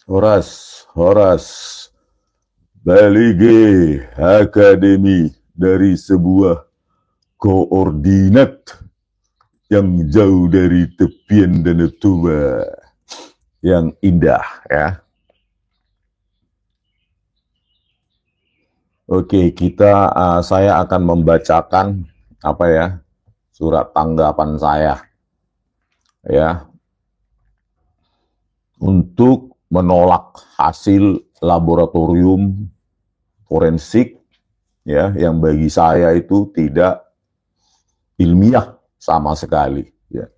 Horas, Balige Akademi dari sebuah koordinat yang jauh dari tepian Danau Toba yang indah ya. Oke, saya akan membacakan surat tanggapan saya ya untuk menolak hasil laboratorium forensik ya yang bagi saya itu tidak ilmiah sama sekali ya.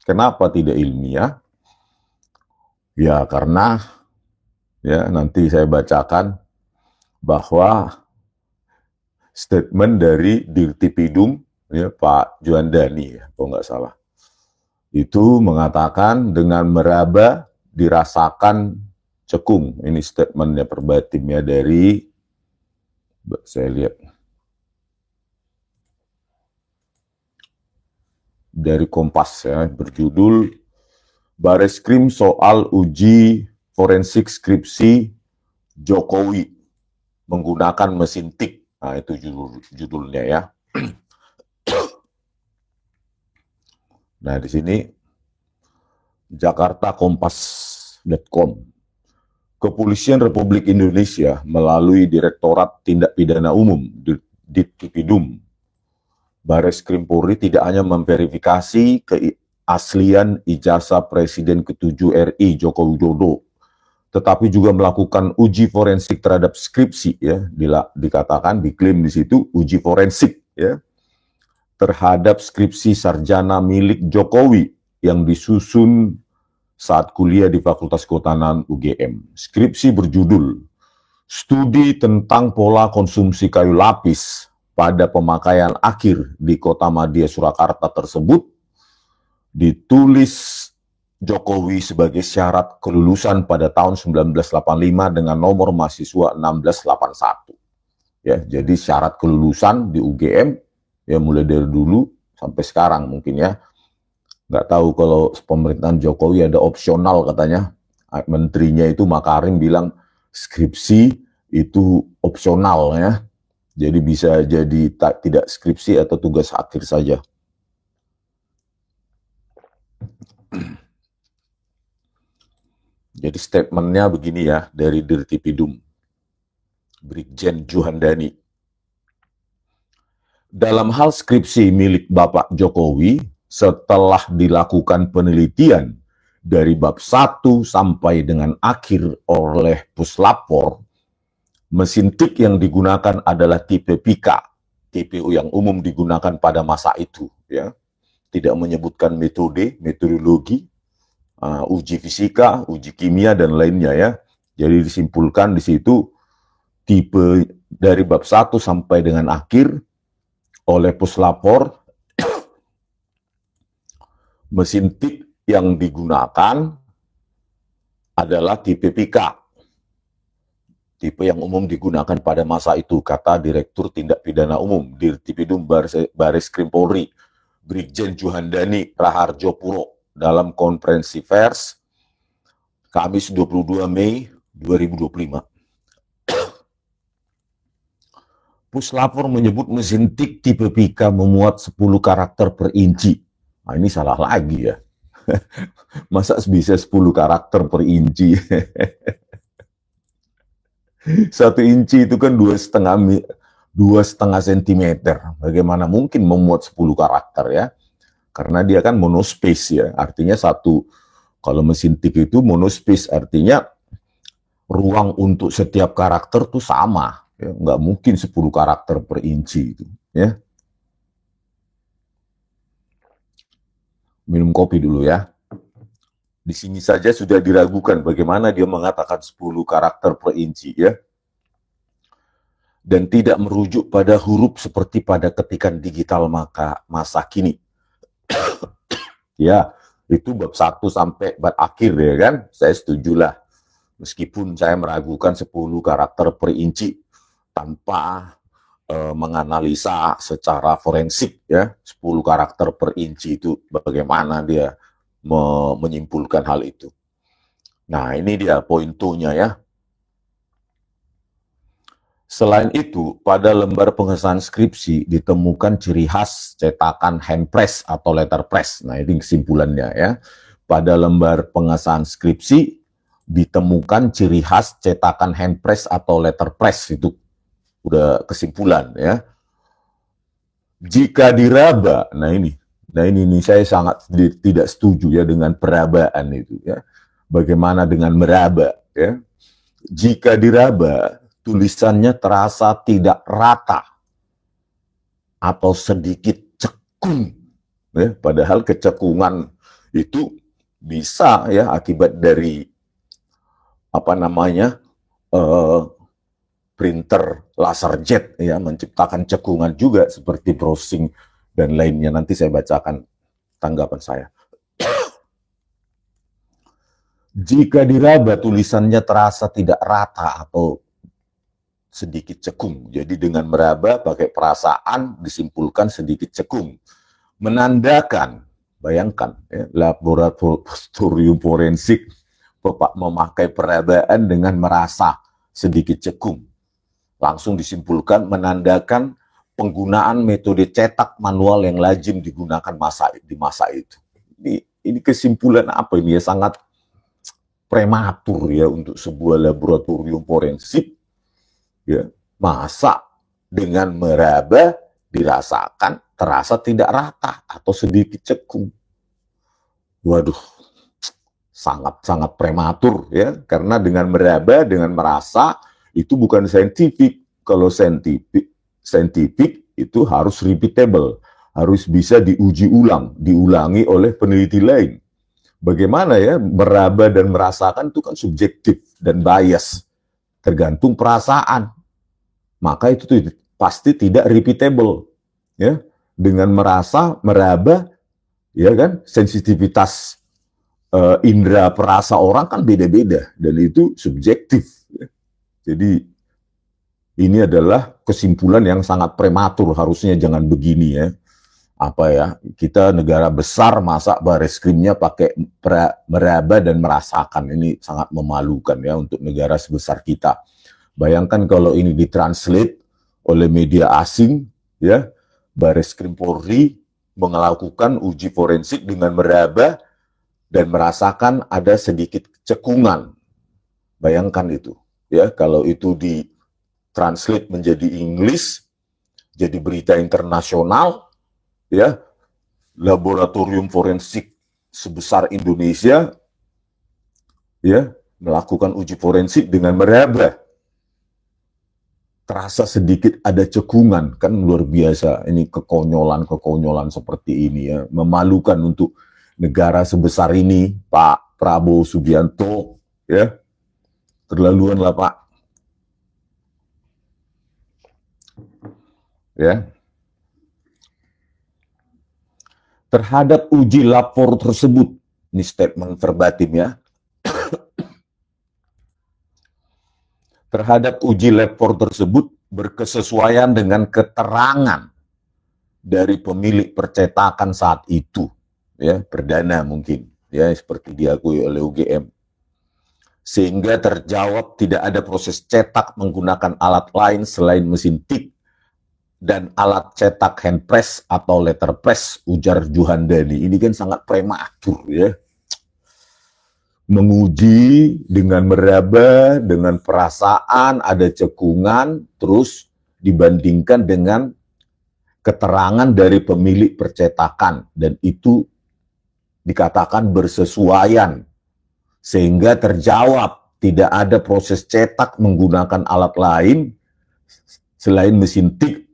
Kenapa tidak ilmiah? Ya karena ya nanti saya bacakan bahwa statement dari Dirtipidum ya Pak Juandani ya, kalau nggak salah. Itu mengatakan dengan meraba dirasakan cekung. Ini statementnya perbatimnya dari, saya lihat, dari Kompas ya, berjudul Bareskrim soal uji forensik skripsi Jokowi menggunakan mesin TIK. Nah, itu judulnya ya. Nah, di sini jakartakompas.com. Kepolisian Republik Indonesia melalui Direktorat Tindak Pidana Umum Ditkipidum Bareskrim Polri tidak hanya memverifikasi keaslian ijazah Presiden ke-7 RI Joko Widodo, tetapi juga melakukan uji forensik terhadap skripsi ya, dikatakan diklaim di situ uji forensik ya terhadap skripsi sarjana milik Jokowi yang disusun saat kuliah di Fakultas Kehutanan UGM. Skripsi berjudul Studi tentang Pola Konsumsi Kayu Lapis pada Pemakaian Akhir di Kota Madia Surakarta tersebut ditulis Jokowi sebagai syarat kelulusan pada tahun 1985 dengan nomor mahasiswa 1681. Ya, jadi syarat kelulusan di UGM ya mulai dari dulu sampai sekarang mungkin ya. Nggak tahu kalau pemerintahan Jokowi ada opsional katanya. Menterinya itu Makarim bilang skripsi itu opsional ya. Jadi bisa jadi tidak skripsi atau tugas akhir saja. Jadi statementnya begini ya dari Dirtipidum, Brigjen Juhandani. Dalam hal skripsi milik Bapak Jokowi, setelah dilakukan penelitian dari bab 1 sampai dengan akhir oleh Puslapor, mesin TIK yang digunakan adalah tipe Pika, TPU yang umum digunakan pada masa itu. Ya. Tidak menyebutkan metodologi, uji fisika, uji kimia, dan lainnya ya. Jadi disimpulkan di situ tipe dari bab 1 sampai dengan akhir oleh Puslapor, mesin TIK yang digunakan adalah tipe Pika, tipe yang umum digunakan pada masa itu, kata Direktur Tindak Pidana Umum Dirtipidum Bareskrim Polri, Brigjen Juhandani Raharjo Puro, dalam konferensi pers Kamis 22 Mei 2025. Puslapor menyebut mesin TIK tipe Pika memuat 10 karakter per inci. Nah, ini salah lagi ya. Masa bisa 10 karakter per inci? 1 inci itu kan 2,5 sentimeter. Bagaimana mungkin memuat 10 karakter ya? Karena dia kan monospace ya. Artinya kalau mesin TIK itu monospace, artinya ruang untuk setiap karakter tuh sama. Ya. Nggak mungkin 10 karakter per inci itu. Ya. Minum kopi dulu ya. Di sini saja sudah diragukan bagaimana dia mengatakan 10 karakter per inci ya. Dan tidak merujuk pada huruf seperti pada ketikan digital masa kini. Ya, itu bab 1 sampai bab akhir ya kan. Saya setujulah. Meskipun saya meragukan 10 karakter per inci tanpa menganalisa secara forensik ya 10 karakter per inci itu bagaimana dia menyimpulkan hal itu. Nah, ini dia pointonya ya. Selain itu, pada lembar pengesahan skripsi ditemukan ciri khas cetakan hand press atau letterpress. Nah, ini kesimpulannya ya. Pada lembar pengesahan skripsi ditemukan ciri khas cetakan hand press atau letterpress. Itu udah kesimpulan ya. Jika diraba, nah ini saya sangat tidak setuju ya dengan perabaan itu ya. Bagaimana dengan meraba ya? Jika diraba, tulisannya terasa tidak rata atau sedikit cekung. Ya, padahal kecekungan itu bisa ya akibat dari printer laser jet ya menciptakan cekungan juga seperti browsing dan lainnya. Nanti saya bacakan tanggapan saya. Jika diraba tulisannya terasa tidak rata atau sedikit cekung. Jadi dengan meraba pakai perasaan disimpulkan sedikit cekung. Menandakan, bayangkan ya, laboratorium forensik memakai perabaan dengan merasa sedikit cekung. Langsung disimpulkan menandakan penggunaan metode cetak manual yang lazim digunakan di masa itu. Ini kesimpulan apa ini ya, sangat prematur ya untuk sebuah laboratorium forensik ya. Masa dengan meraba dirasakan terasa tidak rata atau sedikit cekung. Waduh, sangat prematur ya, karena dengan meraba, dengan merasa itu bukan saintifik. Kalau saintifik itu harus repeatable, harus bisa diulangi oleh peneliti lain. Bagaimana ya, meraba dan merasakan itu kan subjektif dan bias, tergantung perasaan. Maka itu pasti tidak repeatable. Ya, dengan meraba, ya kan, sensitivitas indera perasa orang kan beda-beda dan itu subjektif. Jadi ini adalah kesimpulan yang sangat prematur, harusnya jangan begini ya. Kita negara besar masa Bareskrimnya pakai meraba dan merasakan, ini sangat memalukan ya untuk negara sebesar kita. Bayangkan kalau ini ditranslate oleh media asing ya, Bareskrim Polri melakukan uji forensik dengan meraba dan merasakan ada sedikit cekungan. Bayangkan itu ya, kalau itu ditranslate menjadi Inggris, jadi berita internasional ya, laboratorium forensik sebesar Indonesia ya melakukan uji forensik dengan meraba, terasa sedikit ada cekungan, kan luar biasa. Ini kekonyolan seperti ini ya, memalukan untuk negara sebesar ini, Pak Prabowo Subianto ya, terlaluan lah Pak ya. Terhadap uji lapor tersebut, ini statement verbatim ya, terhadap uji lapor tersebut berkesesuaian dengan keterangan dari pemilik percetakan saat itu, ya, perdana mungkin, ya, seperti diakui oleh UGM, sehingga terjawab tidak ada proses cetak menggunakan alat lain selain mesin tik dan alat cetak hand press atau letterpress, ujar Juhandani. Ini kan sangat prematur ya. Menguji dengan meraba, dengan perasaan, ada cekungan, terus dibandingkan dengan keterangan dari pemilik percetakan, dan itu dikatakan bersesuaian, sehingga terjawab tidak ada proses cetak menggunakan alat lain selain mesin tik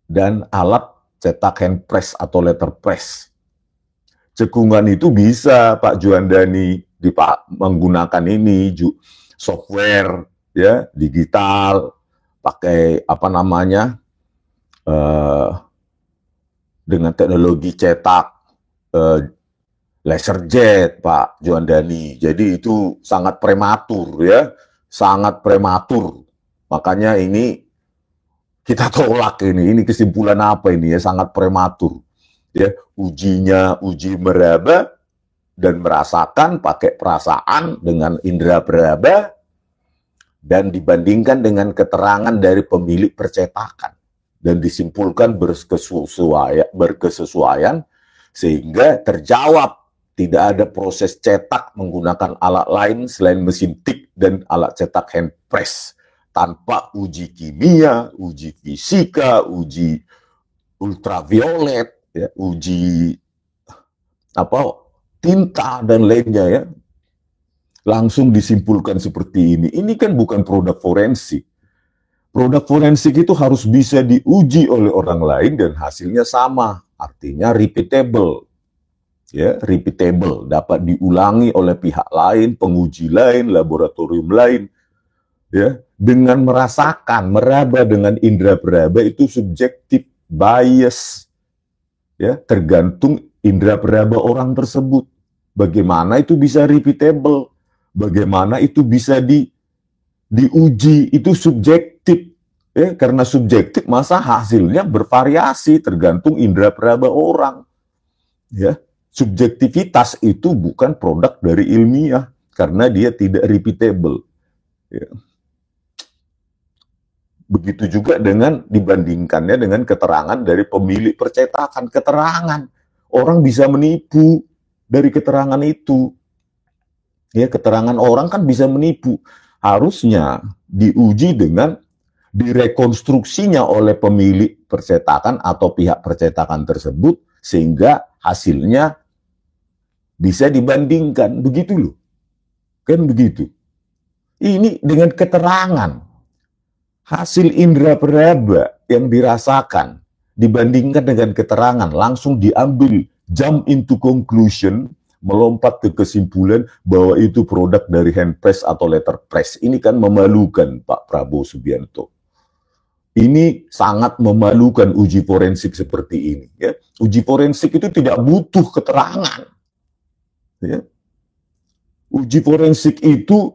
dan alat cetak hand press atau letterpress. Cekungan itu bisa Pak Juhandani menggunakan ini software ya digital, pakai dengan teknologi cetak laser jet Pak Juhandani. Jadi itu sangat prematur ya, sangat prematur. Makanya ini kita tolak ini kesimpulan apa ini ya, sangat prematur. Ya, uji meraba dan merasakan pakai perasaan dengan indera peraba dan dibandingkan dengan keterangan dari pemilik percetakan dan disimpulkan berkesesuaian sehingga terjawab tidak ada proses cetak menggunakan alat lain selain mesin tik dan alat cetak hand press tanpa uji kimia, uji fisika, uji ultraviolet, ya, uji tinta dan lainnya, ya, langsung disimpulkan seperti ini. Ini kan bukan produk forensik. Produk forensik itu harus bisa diuji oleh orang lain dan hasilnya sama, artinya repeatable. Ya, repeatable, dapat diulangi oleh pihak lain, penguji lain, laboratorium lain. Ya, dengan merasakan, meraba dengan indera peraba itu subjektif, bias. Ya, tergantung indera peraba orang tersebut. Bagaimana itu bisa repeatable? Bagaimana itu bisa diuji? Itu subjektif. Ya, karena subjektif, masa hasilnya bervariasi tergantung indera peraba orang. Ya, subjektivitas itu bukan produk dari ilmiah karena dia tidak repeatable. Ya. Begitu juga dengan dibandingkannya dengan keterangan dari pemilik percetakan. Keterangan. Orang bisa menipu dari keterangan itu. Ya, keterangan orang kan bisa menipu. Harusnya diuji dengan direkonstruksinya oleh pemilik percetakan atau pihak percetakan tersebut sehingga hasilnya bisa dibandingkan. Begitu loh. Kan begitu. Ini dengan keterangan. Hasil indera peraba yang dirasakan dibandingkan dengan keterangan langsung diambil, jump into conclusion, melompat ke kesimpulan bahwa itu produk dari hand press atau letter press. Ini kan memalukan Pak Prabowo Subianto. Ini sangat memalukan uji forensik seperti ini. Ya. Uji forensik itu tidak butuh keterangan. Ya. Uji forensik itu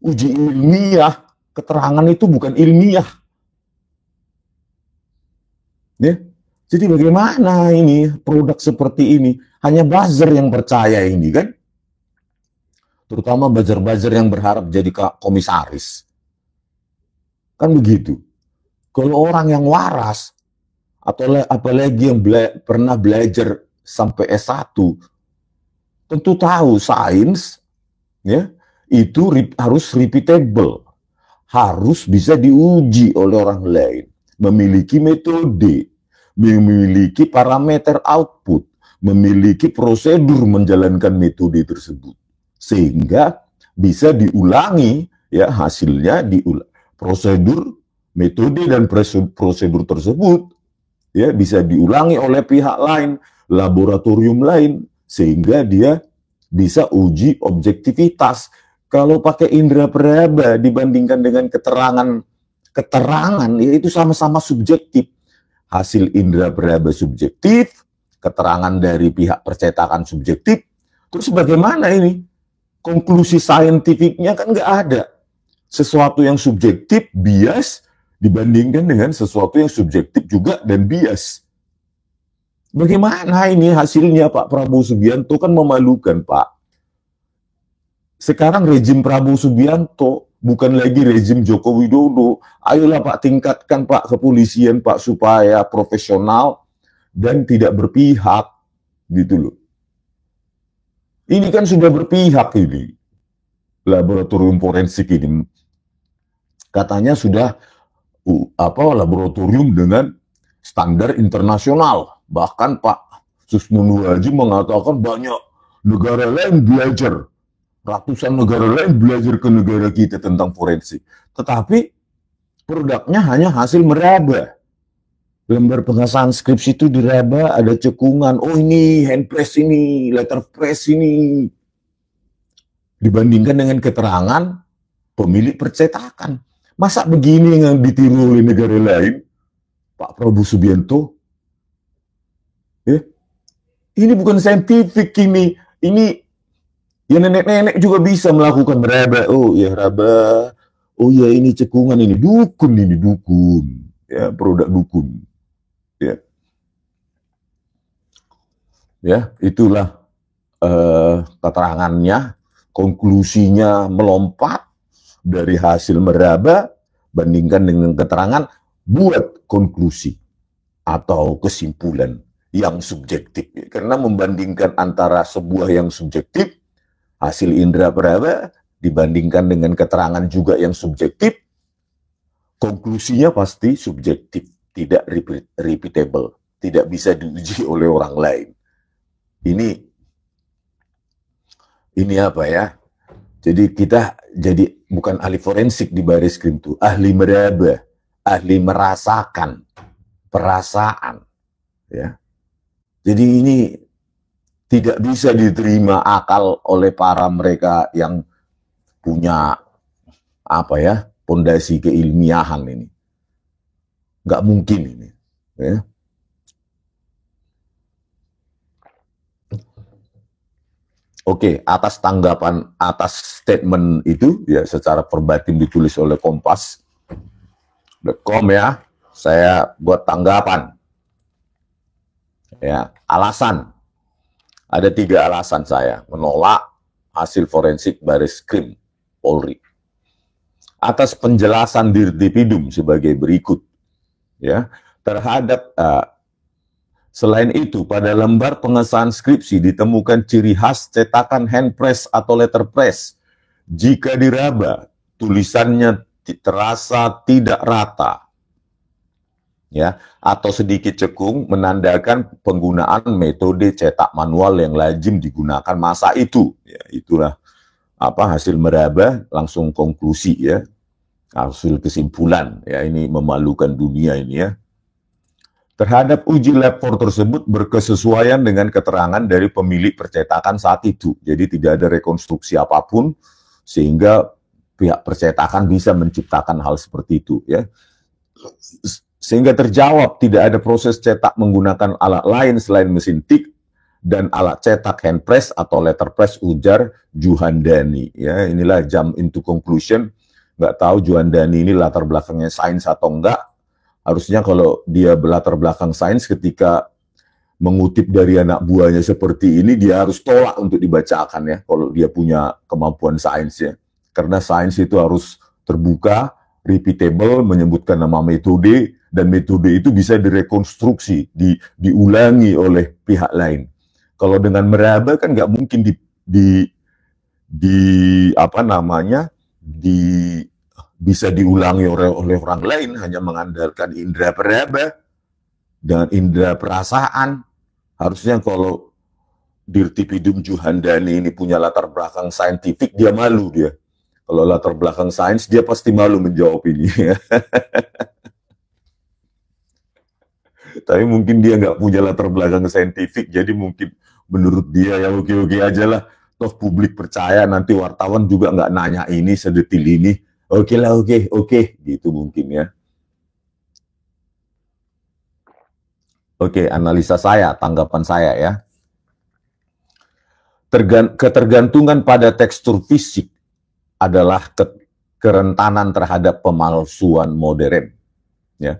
uji ilmiah. Keterangan itu bukan ilmiah. Ya. Jadi bagaimana ini produk seperti ini? Hanya buzzer yang percaya ini kan? Terutama buzzer-buzzer yang berharap jadi komisaris. Kan begitu. Kalau orang yang waras, atau apalagi yang pernah belajar sampai S1, tentu tahu sains, ya, itu harus repeatable. Harus bisa diuji oleh orang lain, memiliki metode, memiliki parameter output, memiliki prosedur menjalankan metode tersebut, sehingga bisa diulangi, ya, hasilnya prosedur, metode dan prosedur tersebut, ya, bisa diulangi oleh pihak lain, laboratorium lain, sehingga dia bisa uji objektivitas. Kalau pakai indera peraba dibandingkan dengan keterangan, ya itu sama-sama subjektif. Hasil indera peraba subjektif, keterangan dari pihak percetakan subjektif. Terus bagaimana ini? Konklusi saintifiknya kan nggak ada. Sesuatu yang subjektif, bias, dibandingkan dengan sesuatu yang subjektif juga dan bias. Bagaimana ini hasilnya Pak Prabowo Subianto? Kan memalukan, Pak. Sekarang rejim Prabowo Subianto, bukan lagi rejim Joko Widodo. Ayolah Pak, tingkatkan Pak kepolisian Pak supaya profesional dan tidak berpihak, gitu loh. Ini kan sudah berpihak ini. Laboratorium forensik ini katanya sudah laboratorium dengan standar internasional. Bahkan Pak Susno Nuwaji mengatakan banyak negara lain belajar. Ratusan negara lain belajar ke negara kita tentang forensik. Tetapi produknya hanya hasil meraba. Lembar pengesahan skripsi itu diraba, ada cekungan. Oh ini hand press ini, letter press ini. Dibandingkan dengan keterangan pemilik percetakan. Masa begini yang ditiru oleh negara lain? Pak Prabowo Subianto? Ya? Ini bukan saintifik ini. Ini ya nenek-nenek juga bisa melakukan meraba. Oh ya raba. Oh ya ini cekungan ini. Dukun ini, dukun. Ya, produk dukun. Ya. Ya, itulah keterangannya, konklusinya melompat dari hasil meraba, bandingkan dengan keterangan, buat konklusi atau kesimpulan yang subjektif. Karena membandingkan antara sebuah yang subjektif, hasil indera peraba, dibandingkan dengan keterangan juga yang subjektif, konklusinya pasti subjektif, tidak repeatable, tidak bisa diuji oleh orang lain. Ini apa ya? Jadi kita jadi bukan ahli forensik di baris krim itu, ahli meraba, ahli merasakan perasaan, ya. Jadi ini tidak bisa diterima akal oleh para mereka yang punya apa ya, pondasi keilmiahan ini. Nggak mungkin ini, ya. Oke, atas tanggapan atas statement itu ya secara verbatim ditulis oleh Kompas.com ya, saya buat tanggapan. Ya, alasan. Ada 3 alasan saya menolak hasil forensik baris krim Polri. Atas penjelasan Dirtipidum sebagai berikut. Ya, terhadap selain itu, pada lembar pengesahan skripsi ditemukan ciri khas cetakan handpress atau letterpress. Jika diraba, tulisannya terasa tidak rata, ya, atau sedikit cekung, menandakan penggunaan metode cetak manual yang lazim digunakan masa itu. Ya, itulah apa hasil meraba, langsung konklusi ya, hasil kesimpulan. Ya, ini memalukan dunia ini ya. Terhadap uji lapor tersebut berkesesuaian dengan keterangan dari pemilik percetakan saat itu. Jadi tidak ada rekonstruksi apapun sehingga pihak percetakan bisa menciptakan hal seperti itu ya. Sehingga terjawab tidak ada proses cetak menggunakan alat lain selain mesin tik dan alat cetak handpress atau letterpress, ujar Juhandani ya. Inilah jump into conclusion. Nggak tahu Juhandani ini latar belakangnya sains atau enggak. Harusnya kalau dia berlatar belakang sains, ketika mengutip dari anak buahnya seperti ini, dia harus tolak untuk dibacakan ya, kalau dia punya kemampuan sains ya. Karena sains itu harus terbuka, repeatable, menyebutkan nama metode, dan metode itu bisa direkonstruksi, diulangi oleh pihak lain. Kalau dengan meraba kan nggak mungkin bisa diulangi oleh orang lain, hanya mengandalkan indera peraba dengan indera perasaan. Harusnya kalau Dirtipidum Juhandani ini punya latar belakang saintifik, dia malu dia. Kalau latar belakang sains, dia pasti malu menjawab ini. Tapi mungkin dia nggak punya latar belakang saintifik, jadi mungkin menurut dia ya oke-oke aja lah. Toh publik percaya, nanti wartawan juga nggak nanya ini sedetil ini. Oke lah, oke, gitu mungkin ya. Oke, analisa saya, tanggapan saya ya. Ketergantungan pada tekstur fisik adalah kerentanan terhadap pemalsuan modern. Ya.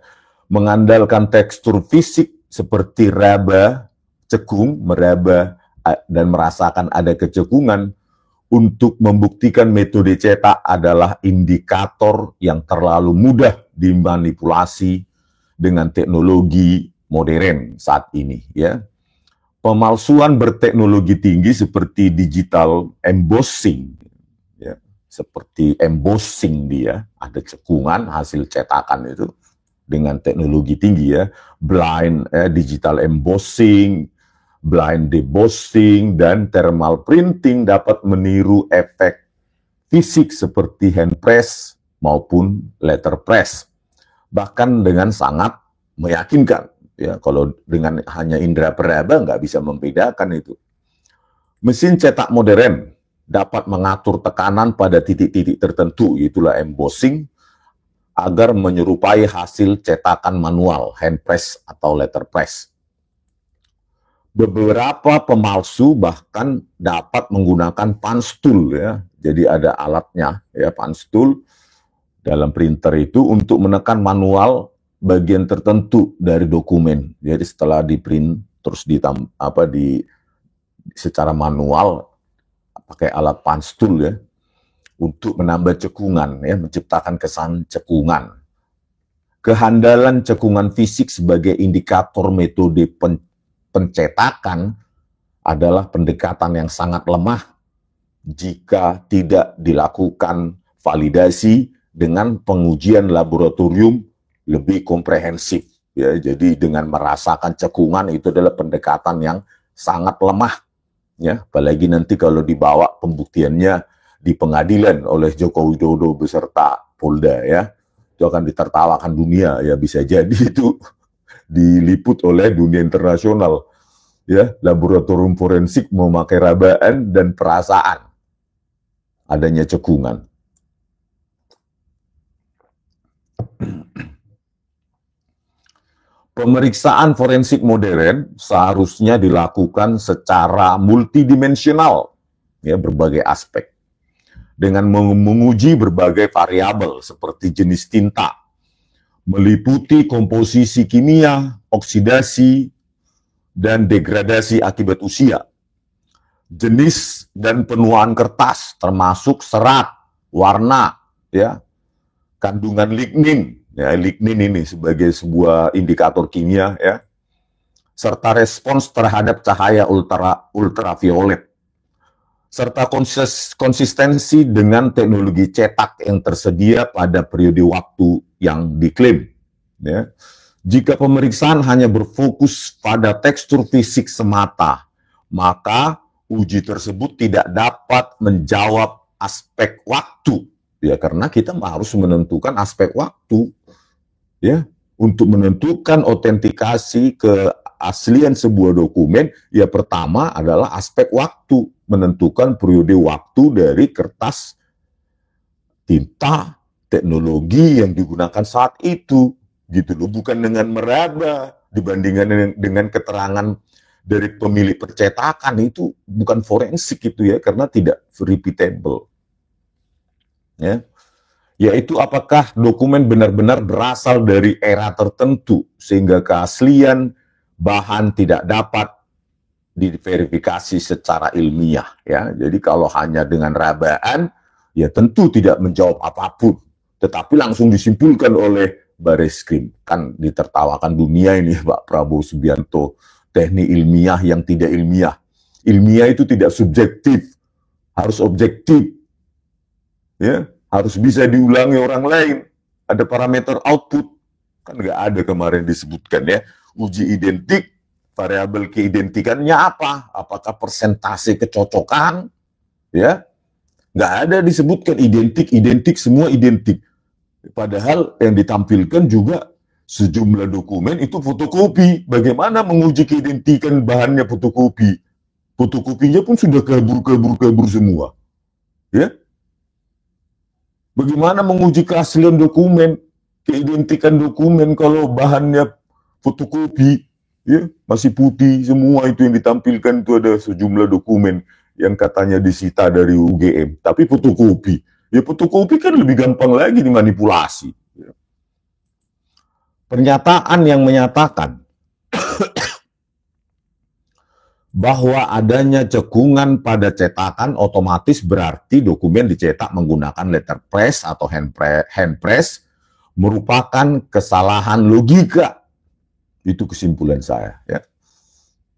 Mengandalkan tekstur fisik seperti raba, cekung, meraba, dan merasakan ada kecekungan, untuk membuktikan metode cetak adalah indikator yang terlalu mudah dimanipulasi dengan teknologi modern saat ini ya. Pemalsuan berteknologi tinggi seperti digital embossing ya, seperti embossing dia, ada cekungan hasil cetakan itu dengan teknologi tinggi ya, blind digital embossing, blind debossing, dan thermal printing dapat meniru efek fisik seperti handpress maupun letterpress. Bahkan dengan sangat meyakinkan. Ya, kalau dengan hanya indera peraba nggak bisa membedakan itu. Mesin cetak modern dapat mengatur tekanan pada titik-titik tertentu, itulah embossing, agar menyerupai hasil cetakan manual, handpress atau letterpress. Beberapa pemalsu bahkan dapat menggunakan punch tool ya. Jadi ada alatnya ya, punch tool dalam printer itu untuk menekan manual bagian tertentu dari dokumen. Jadi setelah di print terus secara manual pakai alat punch tool ya untuk menambah cekungan ya, menciptakan kesan cekungan. Kehandalan cekungan fisik sebagai indikator metode pencetakan adalah pendekatan yang sangat lemah jika tidak dilakukan validasi dengan pengujian laboratorium lebih komprehensif. Ya, jadi dengan merasakan cekungan itu adalah pendekatan yang sangat lemah. Ya, apalagi nanti kalau dibawa pembuktiannya di pengadilan oleh Joko Widodo beserta Polda ya, itu akan ditertawakan dunia ya, bisa jadi itu diliput oleh dunia internasional ya, laboratorium forensik memakai rabaan dan perasaan adanya cekungan. Pemeriksaan forensik modern seharusnya dilakukan secara multidimensional ya, berbagai aspek dengan menguji berbagai variabel seperti jenis tinta, meliputi komposisi kimia, oksidasi, dan degradasi akibat usia, jenis dan penuaan kertas, termasuk serat, warna, ya, kandungan lignin, ya, lignin ini sebagai sebuah indikator kimia, ya, serta respons terhadap cahaya ultraviolet, serta konsistensi dengan teknologi cetak yang tersedia pada periode waktu yang diklaim. Ya. Jika pemeriksaan hanya berfokus pada tekstur fisik semata, maka uji tersebut tidak dapat menjawab aspek waktu. Ya, karena kita harus menentukan aspek waktu. Ya, untuk menentukan autentikasi keaslian sebuah dokumen, ya pertama adalah aspek waktu, menentukan periode waktu dari kertas, tinta, teknologi yang digunakan saat itu, gitu loh, bukan dengan meraba dibandingkan dengan keterangan dari pemilik percetakan. Itu bukan forensik itu ya, karena tidak repeatable. Ya. Yaitu apakah dokumen benar-benar berasal dari era tertentu sehingga keaslian bahan tidak dapat diverifikasi secara ilmiah ya. Jadi kalau hanya dengan rabaan ya tentu tidak menjawab apapun, tetapi langsung disimpulkan oleh Bareskrim. Kan ditertawakan dunia ini Pak Prabowo Subianto, teknik ilmiah yang tidak ilmiah. Ilmiah itu tidak subjektif, harus objektif. Ya, harus bisa diulangi orang lain. Ada parameter output, kan nggak ada kemarin disebutkan ya. Uji identik, variabel keidentikannya apa? Apakah persentase kecocokan? Ya, nggak ada disebutkan identik, semua identik. Padahal yang ditampilkan juga sejumlah dokumen itu fotokopi. Bagaimana menguji keidentikan bahannya fotokopi? Fotokopinya pun sudah kabur semua. Ya. Bagaimana menguji keaslian dokumen, keidentikan dokumen kalau bahannya fotokopi, ya masih putih semua itu yang ditampilkan. Itu ada sejumlah dokumen yang katanya disita dari UGM, tapi fotokopi. Ya fotokopi kan lebih gampang lagi dimanipulasi. Pernyataan yang menyatakan bahwa adanya cekungan pada cetakan otomatis berarti dokumen dicetak menggunakan letterpress atau handpress merupakan kesalahan logika. Itu kesimpulan saya. Ya.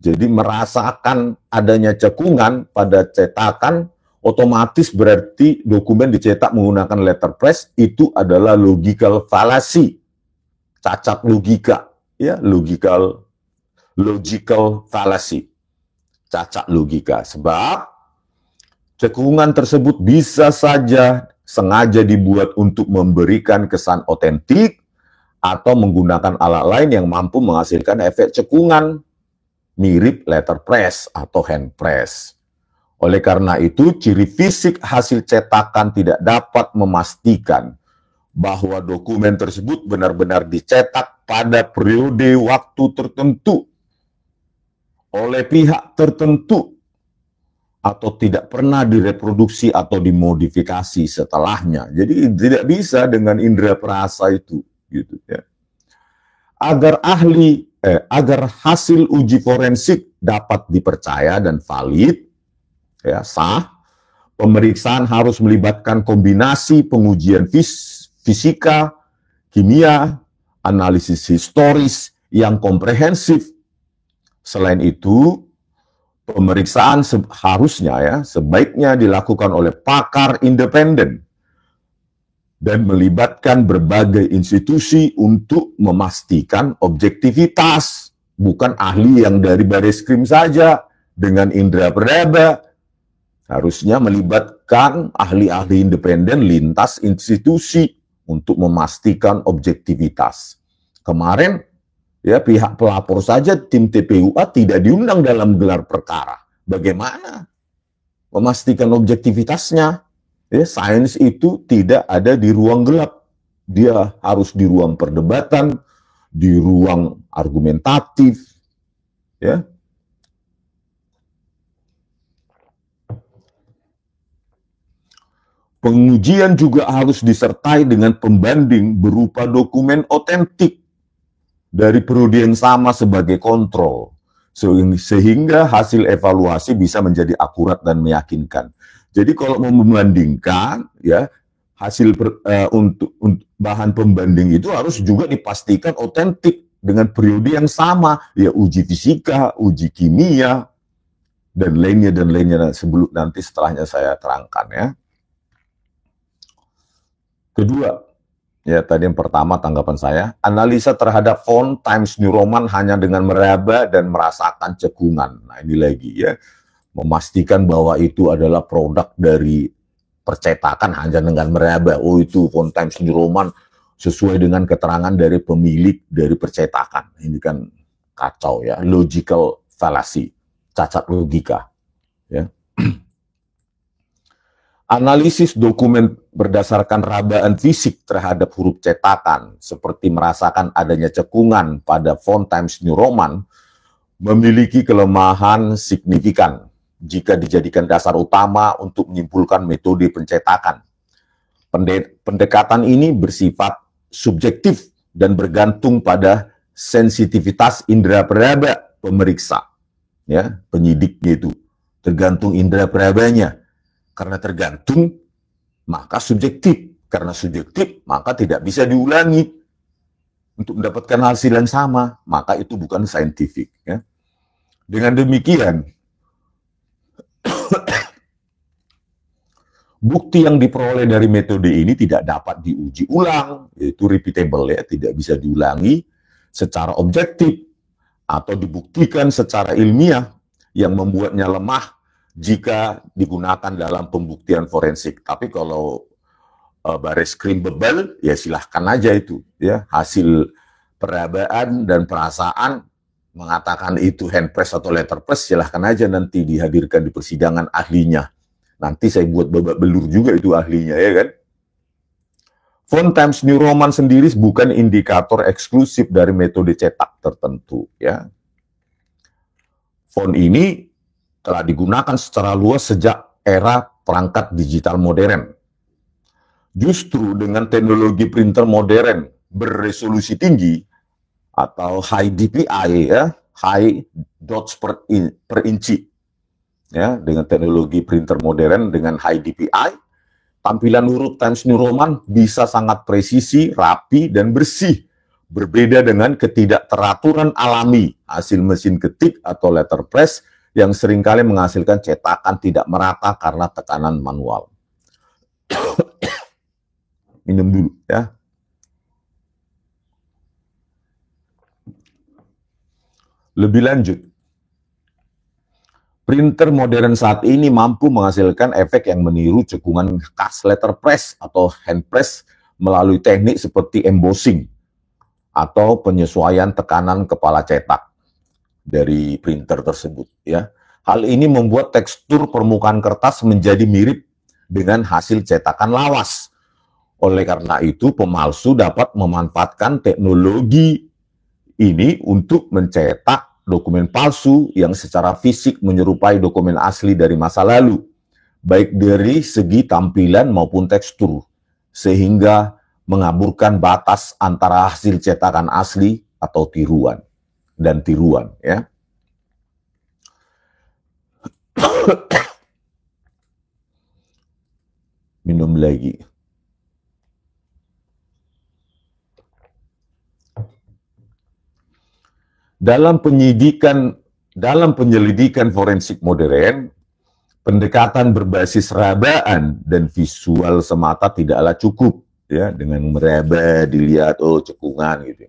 Jadi merasakan adanya cekungan pada cetakan otomatis berarti dokumen dicetak menggunakan letterpress, itu adalah logical fallacy, cacat logika, ya, logical fallacy. Cacat logika, sebab cekungan tersebut bisa saja sengaja dibuat untuk memberikan kesan otentik atau menggunakan alat lain yang mampu menghasilkan efek cekungan mirip letterpress atau handpress. Oleh karena itu, ciri fisik hasil cetakan tidak dapat memastikan bahwa dokumen tersebut benar-benar dicetak pada periode waktu tertentu oleh pihak tertentu atau tidak pernah direproduksi atau dimodifikasi setelahnya. Jadi tidak bisa dengan indera perasa itu, gitu ya. Agar hasil uji forensik dapat dipercaya dan valid, ya, sah, pemeriksaan harus melibatkan kombinasi pengujian fisika, kimia, analisis historis yang komprehensif. Selain itu, pemeriksaan harusnya ya sebaiknya dilakukan oleh pakar independen dan melibatkan berbagai institusi untuk memastikan objektivitas, bukan ahli yang dari Bareskrim saja dengan indera peraba. Harusnya melibatkan ahli-ahli independen lintas institusi untuk memastikan objektivitas. Kemarin ya pihak pelapor saja tim TPUA tidak diundang dalam gelar perkara. Bagaimana memastikan objektivitasnya? Ya, sains itu tidak ada di ruang gelap. Dia harus di ruang perdebatan, di ruang argumentatif. Ya. Pengujian juga harus disertai dengan pembanding berupa dokumen otentik dari prodi yang sama sebagai kontrol, sehingga hasil evaluasi bisa menjadi akurat dan meyakinkan. Jadi kalau mau membandingkan, ya hasil untuk bahan pembanding itu harus juga dipastikan otentik dengan periode yang sama, ya uji fisika, uji kimia, dan lainnya sebelum nanti setelahnya saya terangkan ya. Kedua, ya tadi yang pertama tanggapan saya, analisa terhadap font Times New Roman hanya dengan meraba dan merasakan cekungan. Nah ini lagi ya, memastikan bahwa itu adalah produk dari percetakan hanya dengan meraba. Oh itu font Times New Roman sesuai dengan keterangan dari pemilik dari percetakan. Ini kan kacau ya, logical fallacy, cacat logika. Ya. Analisis dokumen berdasarkan rabaan fisik terhadap huruf cetakan, seperti merasakan adanya cekungan pada font Times New Roman, memiliki kelemahan signifikan jika dijadikan dasar utama untuk menyimpulkan metode pencetakan. Pendekatan ini bersifat subjektif dan bergantung pada sensitivitas indera peraba pemeriksa, ya, penyidiknya itu. Tergantung indera perabanya. Karena tergantung, maka subjektif. Karena subjektif, maka tidak bisa diulangi. Untuk mendapatkan hasil yang sama, maka itu bukan saintifik. Ya. Dengan demikian, bukti yang diperoleh dari metode ini tidak dapat diuji ulang, yaitu repeatable ya, tidak bisa diulangi secara objektif atau dibuktikan secara ilmiah yang membuatnya lemah jika digunakan dalam pembuktian forensik. Tapi kalau Bareskrim bebal, ya silahkan aja itu ya, hasil perabaan dan perasaan mengatakan itu handpress atau letterpress, silahkan aja nanti dihadirkan di persidangan ahlinya. Nanti saya buat babak belur juga itu ahlinya, ya kan? Font Times New Roman sendiri bukan indikator eksklusif dari metode cetak tertentu, ya. Font ini telah digunakan secara luas sejak era perangkat digital modern. Justru dengan teknologi printer modern berresolusi tinggi atau high DPI, ya, high dots per inci, ya, dengan teknologi printer modern dengan high DPI, tampilan huruf Times New Roman bisa sangat presisi, rapi, dan bersih, berbeda dengan ketidakteraturan alami hasil mesin ketik atau letterpress yang seringkali menghasilkan cetakan tidak merata karena tekanan manual. Minum dulu ya. Lebih lanjut, printer modern saat ini mampu menghasilkan efek yang meniru cekungan khas letterpress atau handpress melalui teknik seperti embossing atau penyesuaian tekanan kepala cetak dari printer tersebut. Ya, hal ini membuat tekstur permukaan kertas menjadi mirip dengan hasil cetakan lawas. Oleh karena itu, pemalsu dapat memanfaatkan teknologi ini untuk mencetak dokumen palsu yang secara fisik menyerupai dokumen asli dari masa lalu, baik dari segi tampilan maupun tekstur, sehingga mengaburkan batas antara hasil cetakan asli atau tiruan dan tiruan. Ya. Minum lagi. Dalam penyelidikan forensik modern, pendekatan berbasis rabaan dan visual semata tidaklah cukup, ya, dengan meraba dilihat cekungan gitu.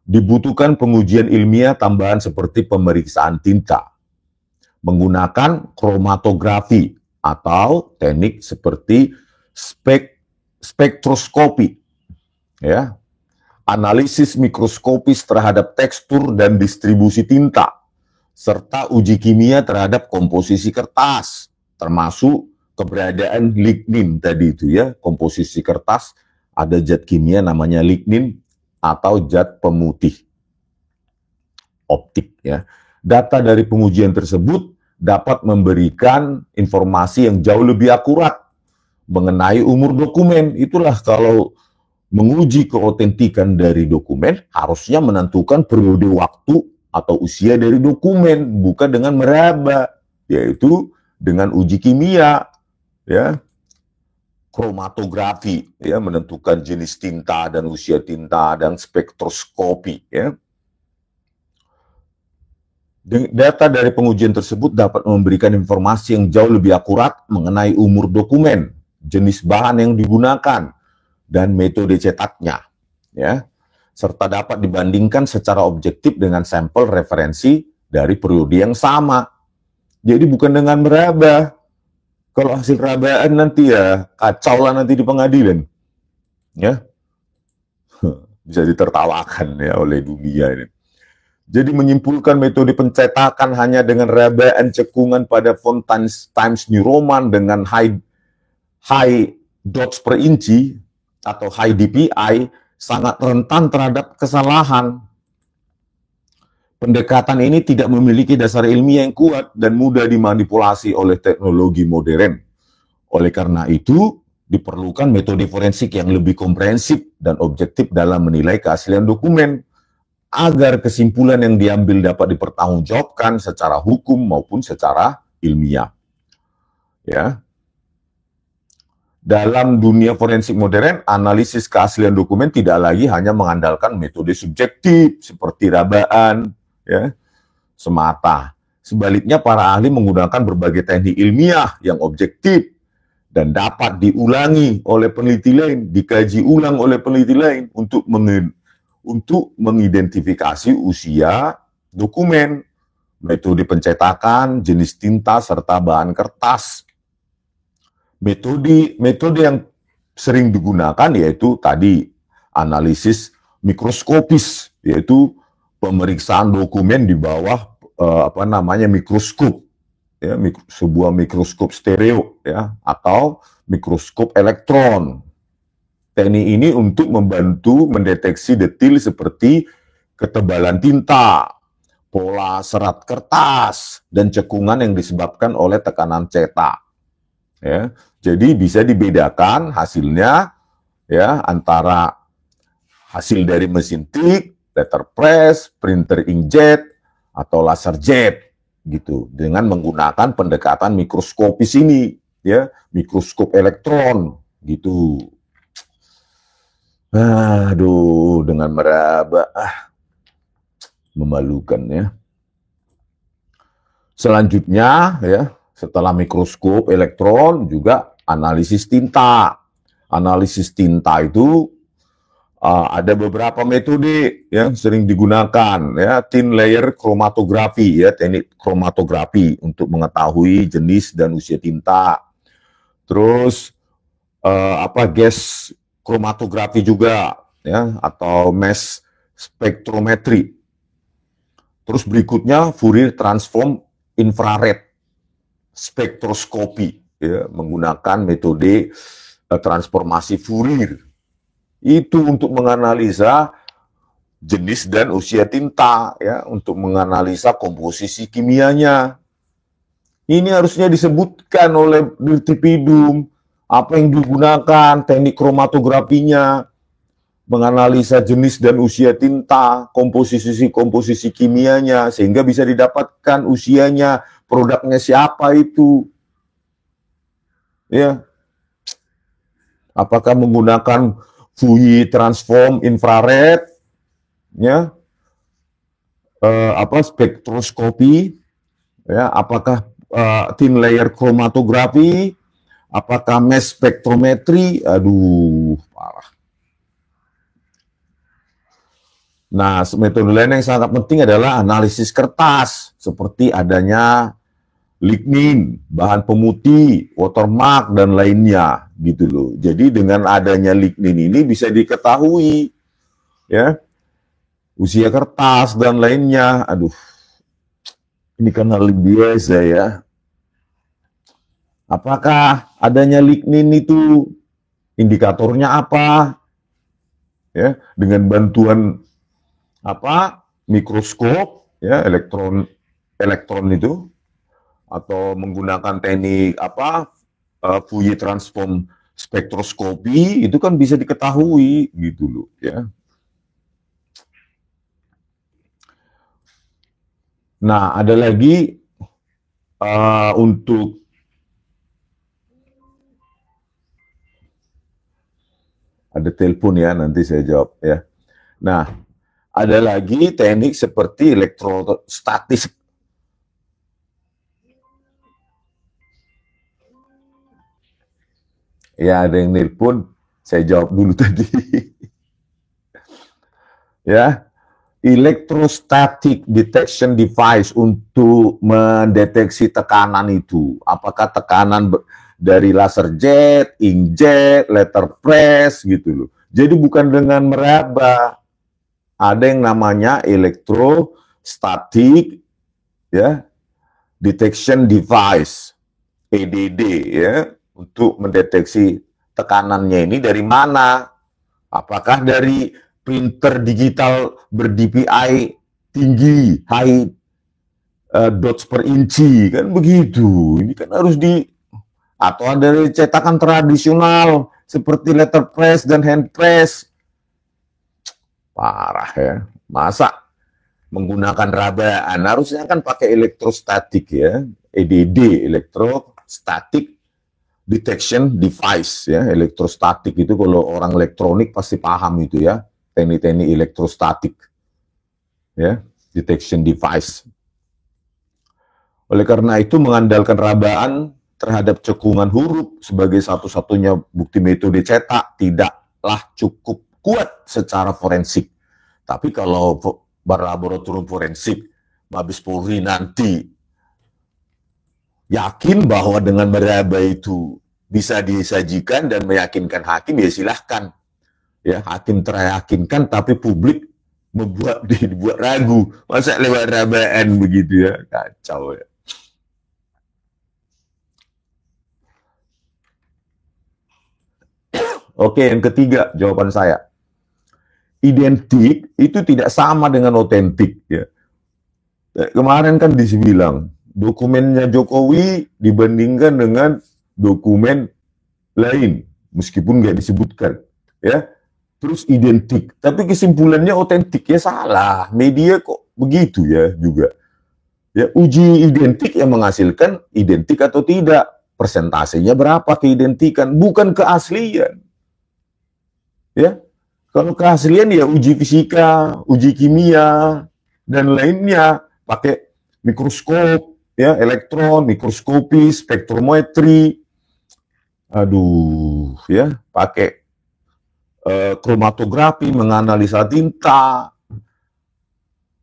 Dibutuhkan pengujian ilmiah tambahan seperti pemeriksaan tinta, menggunakan kromatografi atau teknik seperti spektroskopi, ya, analisis mikroskopis terhadap tekstur dan distribusi tinta, serta uji kimia terhadap komposisi kertas, termasuk keberadaan lignin tadi itu, ya, komposisi kertas ada zat kimia namanya lignin atau zat pemutih optik, ya. Data dari pengujian tersebut dapat memberikan informasi yang jauh lebih akurat mengenai umur dokumen. Itulah kalau menguji keotentikan dari dokumen harusnya menentukan periode waktu atau usia dari dokumen, bukan dengan meraba, yaitu dengan uji kimia, ya, kromatografi, ya, menentukan jenis tinta dan usia tinta, dan spektroskopi, ya. Data dari pengujian tersebut dapat memberikan informasi yang jauh lebih akurat mengenai umur dokumen, jenis bahan yang digunakan, dan metode cetaknya, ya, serta dapat dibandingkan secara objektif dengan sampel referensi dari periode yang sama. Jadi bukan dengan meraba. Kalau hasil rabaan nanti ya kacau lah nanti di pengadilan, ya, bisa ditertawakan ya oleh dunia ini. Jadi menyimpulkan metode pencetakan hanya dengan rabaan cekungan pada font Times New Roman dengan high dots per inci atau high DPI sangat rentan terhadap kesalahan. Pendekatan ini tidak memiliki dasar ilmiah yang kuat dan mudah dimanipulasi oleh teknologi modern. Oleh karena itu, diperlukan metode forensik yang lebih komprehensif dan objektif dalam menilai keaslian dokumen, agar kesimpulan yang diambil dapat dipertanggungjawabkan secara hukum maupun secara ilmiah. Ya. Dalam dunia forensik modern, analisis keaslian dokumen tidak lagi hanya mengandalkan metode subjektif seperti rabaan, ya, semata. Sebaliknya, para ahli menggunakan berbagai teknik ilmiah yang objektif dan dapat diulangi oleh peneliti lain, dikaji ulang oleh peneliti lain untuk mengidentifikasi usia dokumen, metode pencetakan, jenis tinta, serta bahan kertas. Metode yang sering digunakan yaitu tadi analisis mikroskopis, yaitu pemeriksaan dokumen di bawah mikroskop, ya, sebuah mikroskop stereo, ya, atau mikroskop elektron. Teknik ini untuk membantu mendeteksi detil seperti ketebalan tinta, pola serat kertas, dan cekungan yang disebabkan oleh tekanan cetak. Ya, jadi bisa dibedakan hasilnya, ya, antara hasil dari mesin tik, letterpress, printer inkjet, atau laser jet, gitu, dengan menggunakan pendekatan mikroskopis ini, ya, mikroskop elektron, gitu. Aduh, dengan meraba, memalukan, ya. Selanjutnya, ya, setelah mikroskop elektron juga analisis tinta. Analisis tinta itu ada beberapa metode yang sering digunakan, ya, thin layer kromatografi, ya, teknik kromatografi untuk mengetahui jenis dan usia tinta. Terus gas kromatografi juga, ya, atau mass spectrometry. Terus berikutnya Fourier transform infrared spektroskopi, ya, menggunakan metode transformasi Fourier. Itu untuk menganalisa jenis dan usia tinta, ya, untuk menganalisa komposisi kimianya. Ini harusnya disebutkan oleh Dirtipidum apa yang digunakan, teknik kromatografinya, menganalisa jenis dan usia tinta, komposisi kimianya, sehingga bisa didapatkan usianya, produknya siapa itu, ya. Apakah menggunakan Fourier transform infrared, ya, spektroskopi, ya, apakah thin layer chromatografi, apakah mass spektrometri, aduh, parah. Nah, metode lain yang sangat penting adalah analisis kertas, seperti adanya lignin, bahan pemutih, watermark, dan lainnya, gitu loh. Jadi dengan adanya lignin ini bisa diketahui, ya, usia kertas dan lainnya. Aduh, ini kan hal biasa ya. Apakah adanya lignin itu indikatornya apa? Ya, dengan bantuan mikroskop, ya, elektron itu, atau menggunakan teknik Fourier transform spektroskopi, itu kan bisa diketahui, gitu loh, ya. Nah, ada lagi untuk ada telepon ya, nanti saya jawab ya. Nah, ada lagi teknik seperti elektrostatis. Ya, ada yang nelpon, saya jawab dulu tadi. Ya, electrostatic detection device untuk mendeteksi tekanan itu. Apakah tekanan dari laser jet, inkjet, letterpress gitu loh. Jadi bukan dengan meraba. Ada yang namanya electrostatic, ya, detection device, EDD, ya, untuk mendeteksi tekanannya ini dari mana? Apakah dari printer digital ber-DPI tinggi, high dots per inci, kan begitu. Ini kan harus atau dari cetakan tradisional seperti letterpress dan handpress. Parah ya. Masa menggunakan rabaan? Harusnya kan pakai elektrostatik ya. EDD, electrostatic detection device ya. Elektrostatik itu kalau orang elektronik pasti paham itu ya. Teknik-teknik elektrostatik ya, detection device. Oleh karena itu mengandalkan rabaan terhadap cekungan huruf sebagai satu-satunya bukti metode cetak tidaklah cukup kuat secara forensik. Tapi kalau berlaboratorium forensik, Mabes Polri nanti yakin bahwa dengan meraba itu bisa disajikan dan meyakinkan hakim, ya silahkan. Ya, hakim teryakinkan, tapi publik dibuat ragu. Masa lewat rabaan begitu ya, kacau ya. Oke, yang ketiga jawaban saya. Identik itu tidak sama dengan otentik ya. Kemarin kan dibilang dokumennya Jokowi dibandingkan dengan dokumen lain, meskipun nggak disebutkan, ya. Terus identik, tapi kesimpulannya otentik, ya salah. Media kok begitu ya juga. Ya, uji identik yang menghasilkan identik atau tidak, persentasenya berapa keidentikan, bukan keaslian. Ya, kalau keaslian ya uji fisika, uji kimia, dan lainnya pakai mikroskop, ya, elektron, mikroskopi, spektrometri, aduh, ya, pakai kromatografi, menganalisa tinta,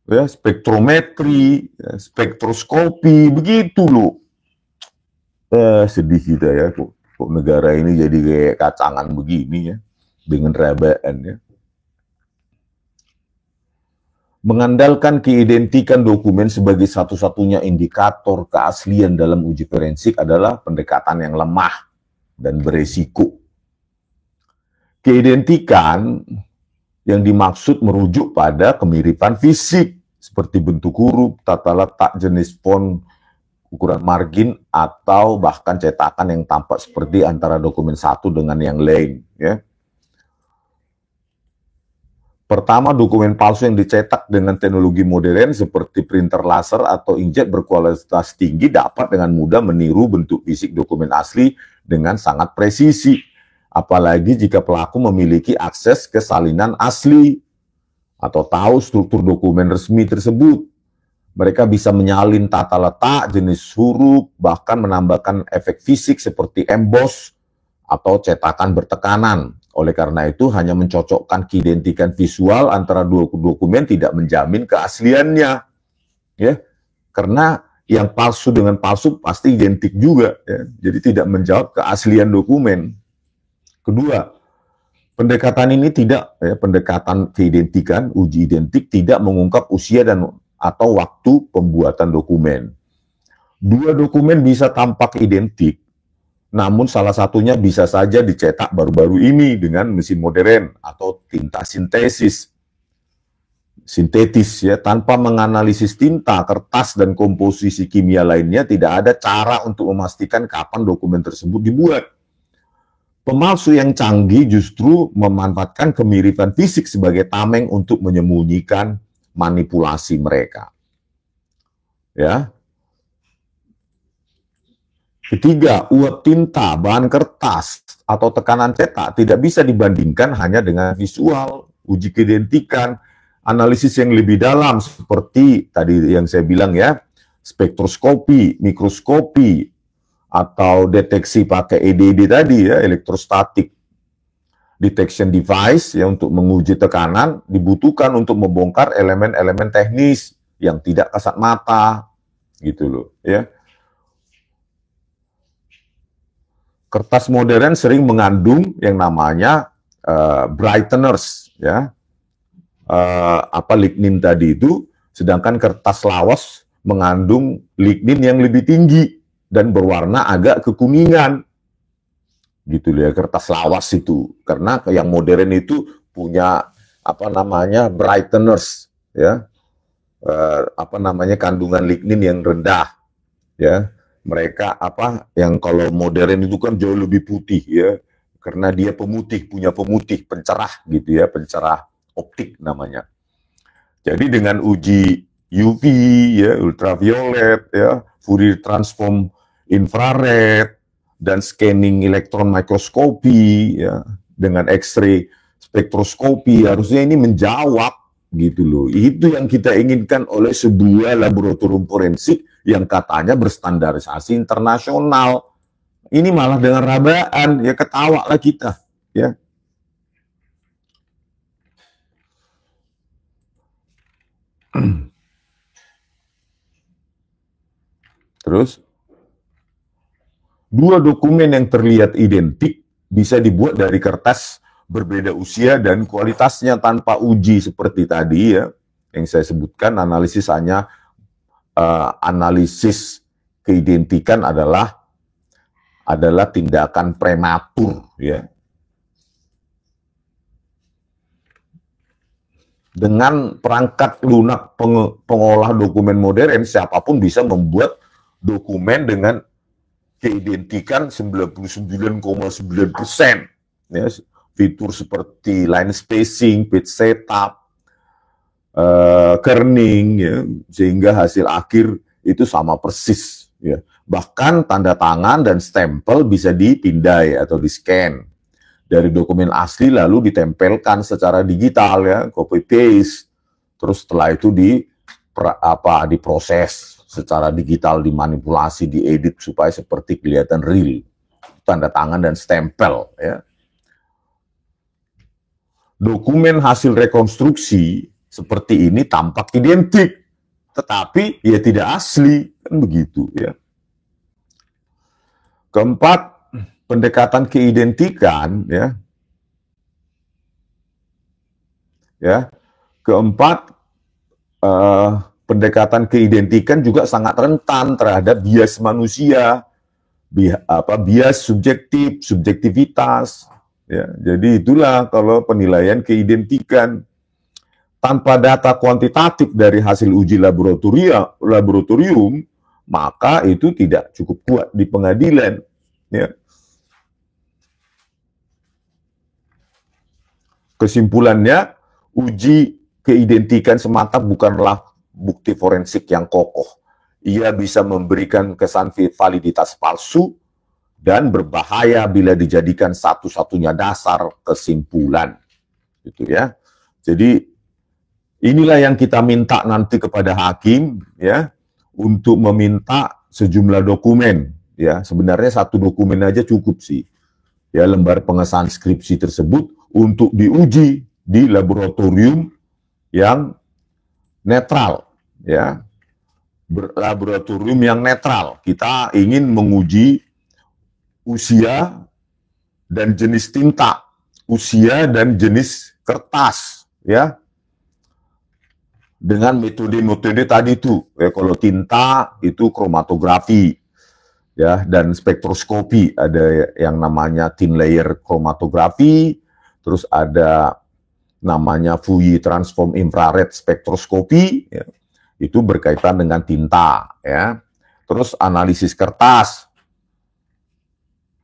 ya, spektrometri, ya, spektroskopi, begitu loh. Sedih kita ya, kok negara ini jadi kayak kacangan begini ya, dengan rabaan ya. Mengandalkan keidentikan dokumen sebagai satu-satunya indikator keaslian dalam uji forensik adalah pendekatan yang lemah dan beresiko. Keidentikan yang dimaksud merujuk pada kemiripan fisik, seperti bentuk huruf, tata letak, jenis font, ukuran margin, atau bahkan cetakan yang tampak seperti antara dokumen satu dengan yang lain. Ya. Pertama, dokumen palsu yang dicetak dengan teknologi modern seperti printer laser atau inkjet berkualitas tinggi dapat dengan mudah meniru bentuk fisik dokumen asli dengan sangat presisi. Apalagi jika pelaku memiliki akses ke salinan asli atau tahu struktur dokumen resmi tersebut. Mereka bisa menyalin tata letak, jenis huruf, bahkan menambahkan efek fisik seperti emboss atau cetakan bertekanan. Oleh karena itu, hanya mencocokkan keidentikan visual antara dua dokumen tidak menjamin keasliannya. Ya, karena yang palsu dengan palsu pasti identik juga. Ya. Jadi tidak menjawab keaslian dokumen. Kedua, pendekatan ini tidak, pendekatan keidentikan, uji identik tidak mengungkap usia dan atau waktu pembuatan dokumen. Dua dokumen bisa tampak identik, namun salah satunya bisa saja dicetak baru-baru ini dengan mesin modern atau tinta sintetis ya, tanpa menganalisis tinta, kertas, dan komposisi kimia lainnya. Tidak ada cara untuk memastikan kapan dokumen tersebut dibuat. Pemalsu yang canggih justru memanfaatkan kemiripan fisik sebagai tameng untuk menyembunyikan manipulasi mereka. Ya. Ketiga, uap tinta, bahan kertas, atau tekanan cetak tidak bisa dibandingkan hanya dengan visual, uji keidentikan, analisis yang lebih dalam seperti tadi yang saya bilang ya, spektroskopi, mikroskopi, atau deteksi pakai EDD tadi ya, elektrostatik detection device ya, untuk menguji tekanan dibutuhkan untuk membongkar elemen-elemen teknis yang tidak kasat mata gitu loh ya. Kertas modern sering mengandung yang namanya brightener's ya, lignin tadi itu, sedangkan kertas lawas mengandung lignin yang lebih tinggi dan berwarna agak kekuningan gitu ya, kertas lawas itu. Karena yang modern itu punya brightener's ya, kandungan lignin yang rendah ya. Mereka yang kalau modern itu kan jauh lebih putih ya, karena dia pemutih, punya pemutih, pencerah gitu ya, pencerah optik namanya. Jadi dengan uji UV ya, ultraviolet ya, Fourier transform infrared, dan scanning elektron mikroskopi ya, dengan X-ray spektroskopi, harusnya ini menjawab gitu loh. Itu yang kita inginkan oleh sebuah laboratorium forensik yang katanya berstandarisasi internasional. Ini malah dengan rabaan, ya ketawa lah kita ya. Terus dua dokumen yang terlihat identik bisa dibuat dari kertas berbeda usia dan kualitasnya tanpa uji seperti tadi ya, yang saya sebutkan. Analisis hanya analisis keidentikan adalah tindakan prematur ya. Dengan perangkat lunak pengolah dokumen modern, siapapun bisa membuat dokumen dengan keidentikan 99,9%. Ya, fitur seperti line spacing, page setup, kerning, ya, sehingga hasil akhir itu sama persis. Ya. Bahkan tanda tangan dan stempel bisa dipindai atau di-scan dari dokumen asli lalu ditempelkan secara digital ya, copy paste. Terus setelah itu diproses secara digital, dimanipulasi, diedit supaya seperti kelihatan real, tanda tangan dan stempel ya. Dokumen hasil rekonstruksi seperti ini tampak identik, tetapi ya tidak asli, kan begitu ya. Keempat, pendekatan keidentikan ya. Keempat, pendekatan keidentikan juga sangat rentan terhadap bias manusia, bias subjektivitas. Ya, jadi itulah kalau penilaian keidentikan. Tanpa data kuantitatif dari hasil uji laboratorium, maka itu tidak cukup kuat di pengadilan. Ya. Kesimpulannya, Uji keidentikan semata bukanlah bukti forensik yang kokoh. Ia bisa memberikan kesan validitas palsu dan berbahaya bila dijadikan satu-satunya dasar kesimpulan. Gitu ya. Jadi inilah yang kita minta nanti kepada hakim ya, untuk meminta sejumlah dokumen ya. Sebenarnya satu dokumen aja cukup sih. Ya, lembar pengesahan skripsi tersebut untuk diuji di laboratorium yang netral ya. Laboratorium yang netral. Kita ingin menguji usia dan jenis tinta, usia dan jenis kertas ya. Dengan metode-metode tadi itu. Ya, kalau tinta itu kromatografi ya, dan spektroskopi, ada yang namanya thin layer kromatografi, terus ada namanya Fourier transform infrared spektroskopi ya, itu berkaitan dengan tinta ya. Terus analisis kertas,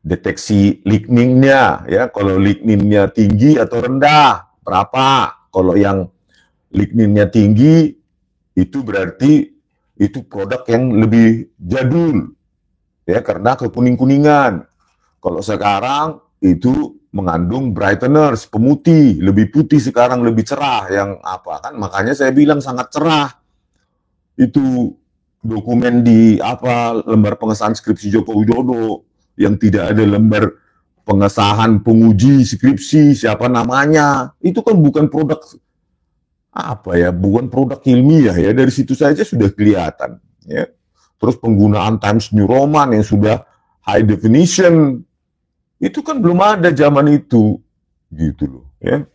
deteksi ligninnya ya, kalau ligninnya tinggi atau rendah berapa. Kalau yang ligninnya tinggi itu berarti itu produk yang lebih jadul ya, karena kekuning-kuningan. Kalau sekarang itu mengandung brightener's, pemutih, lebih putih sekarang, lebih cerah. Yang apa kan? Makanya saya bilang sangat cerah. Itu dokumen di lembar pengesahan skripsi Joko Widodo yang tidak ada lembar pengesahan penguji skripsi siapa namanya. Itu kan bukan produk bukan produk ilmiah ya. Dari situ saja sudah kelihatan ya. Terus penggunaan Times New Roman yang sudah high definition, itu kan belum ada zaman itu, gitu loh. Ya,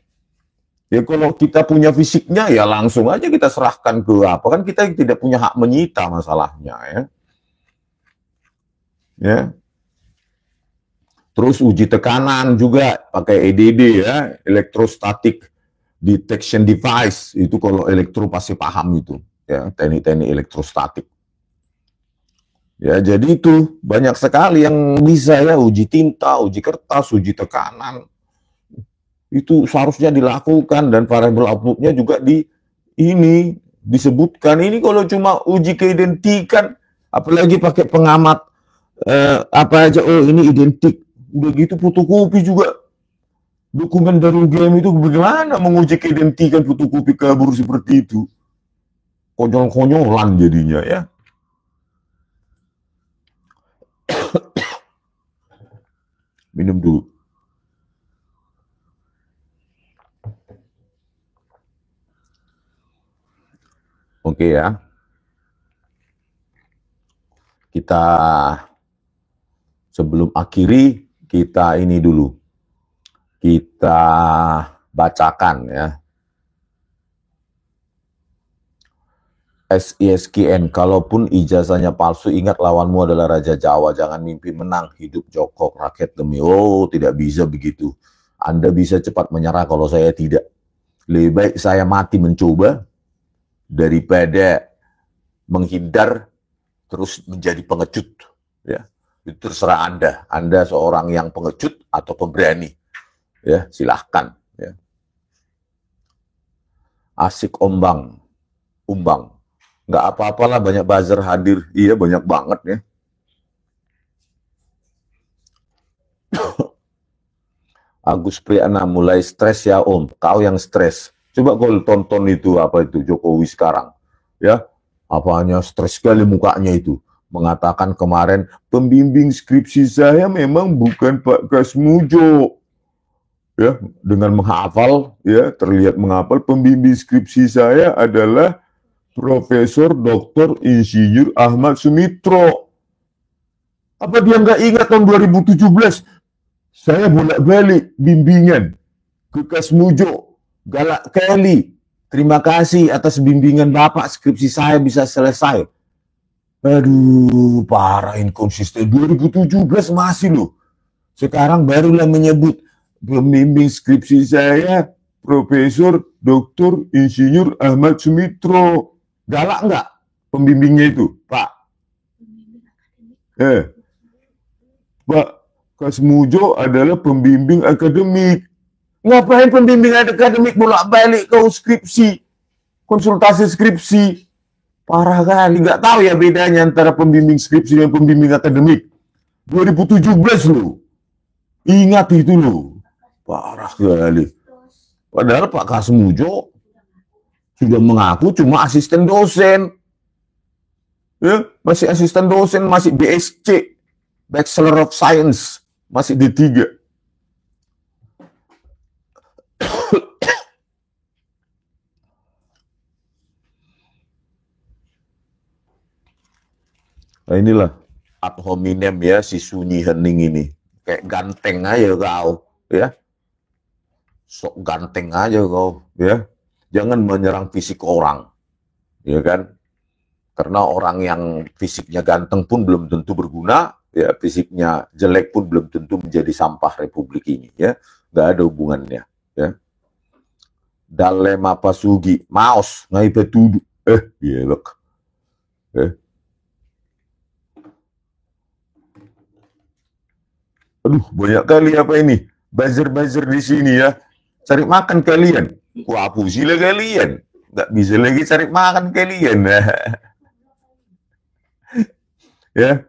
ya kalau kita punya fisiknya ya langsung aja kita serahkan ke apa, kan kita tidak punya hak menyita masalahnya ya. Ya. Terus uji tekanan juga pakai EDD ya, electrostatic detection device, itu kalau elektro pasti paham itu ya, teknik-teknik elektrostatik. Ya, jadi itu banyak sekali yang bisa ya, uji tinta, uji kertas, uji tekanan. Itu seharusnya dilakukan dan variable output-nya juga disebutkan. Ini kalau cuma uji keidentikan, apalagi pakai pengamat apa aja, oh ini identik. Udah gitu fotokopi juga. Dokumen dari UGM itu bagaimana menguji keidentikan fotokopi kabur seperti itu? Konyol-konyolan jadinya ya. Minum dulu. Oke ya. Kita sebelum akhiri, kita ini dulu. Kita bacakan ya. SISKN, kalaupun ijazahnya palsu, ingat lawanmu adalah Raja Jawa, jangan mimpi menang, hidup jongkok, rakyat demi, oh tidak bisa begitu. Anda bisa cepat menyerah kalau saya tidak. Lebih baik saya mati mencoba, daripada menghindar, terus menjadi pengecut. Ya, itu terserah Anda. Anda seorang yang pengecut atau pemberani. Ya, silahkan. Ya. Asik umbang. Nggak apa-apalah banyak buzzer hadir. Iya banyak banget ya. Agus Priyana mulai stres ya Om. Kau yang stres. Coba kau tonton itu apa itu Jokowi sekarang. Ya, apanya stres sekali mukanya itu. Mengatakan kemarin pembimbing skripsi saya memang bukan Pak Kasmujo. Ya, dengan menghafal ya, terlihat menghafal, pembimbing skripsi saya adalah Profesor Dr. Insinyur Ahmad Sumitro. Apa dia nggak ingat tahun 2017? Saya bolak-balik bimbingan ke Kasmujo, Galak Kelly. Terima kasih atas bimbingan Bapak, skripsi saya bisa selesai. Aduh, parah inkonsisten. 2017 masih loh. Sekarang barulah menyebut pembimbing skripsi saya Profesor Dr. Insinyur Ahmad Sumitro. Galak nggak pembimbingnya itu, Pak? Pak Kasmujo adalah pembimbing akademik. Ngapain pembimbing akademik bolak-balik kau skripsi, konsultasi skripsi? Parah kali, nggak tahu ya bedanya antara pembimbing skripsi dan pembimbing akademik. 2017 loh. Ingat itu loh. Parah kali. Padahal Pak Kasmujo sudah mengaku cuma asisten dosen. Ya, masih asisten dosen, masih BSc, Bachelor of Science, masih D3. Nah inilah ad hominem ya si Sunyi Hening ini. Kayak ganteng aja kau, ya. Sok ganteng aja kau, ya. Jangan menyerang fisik orang, ya kan? Karena orang yang fisiknya ganteng pun belum tentu berguna, ya. Fisiknya jelek pun belum tentu menjadi sampah Republik ini, ya. Nggak ada hubungannya, ya. Dalam apa sugi, maos, ngai petudu, gelok, Aduh, banyak kali apa ini? Buzzer-buzzer di sini ya. Cari makan kalian. Wah, pusilah kalian. Nggak bisa lagi cari makan kalian. Ya,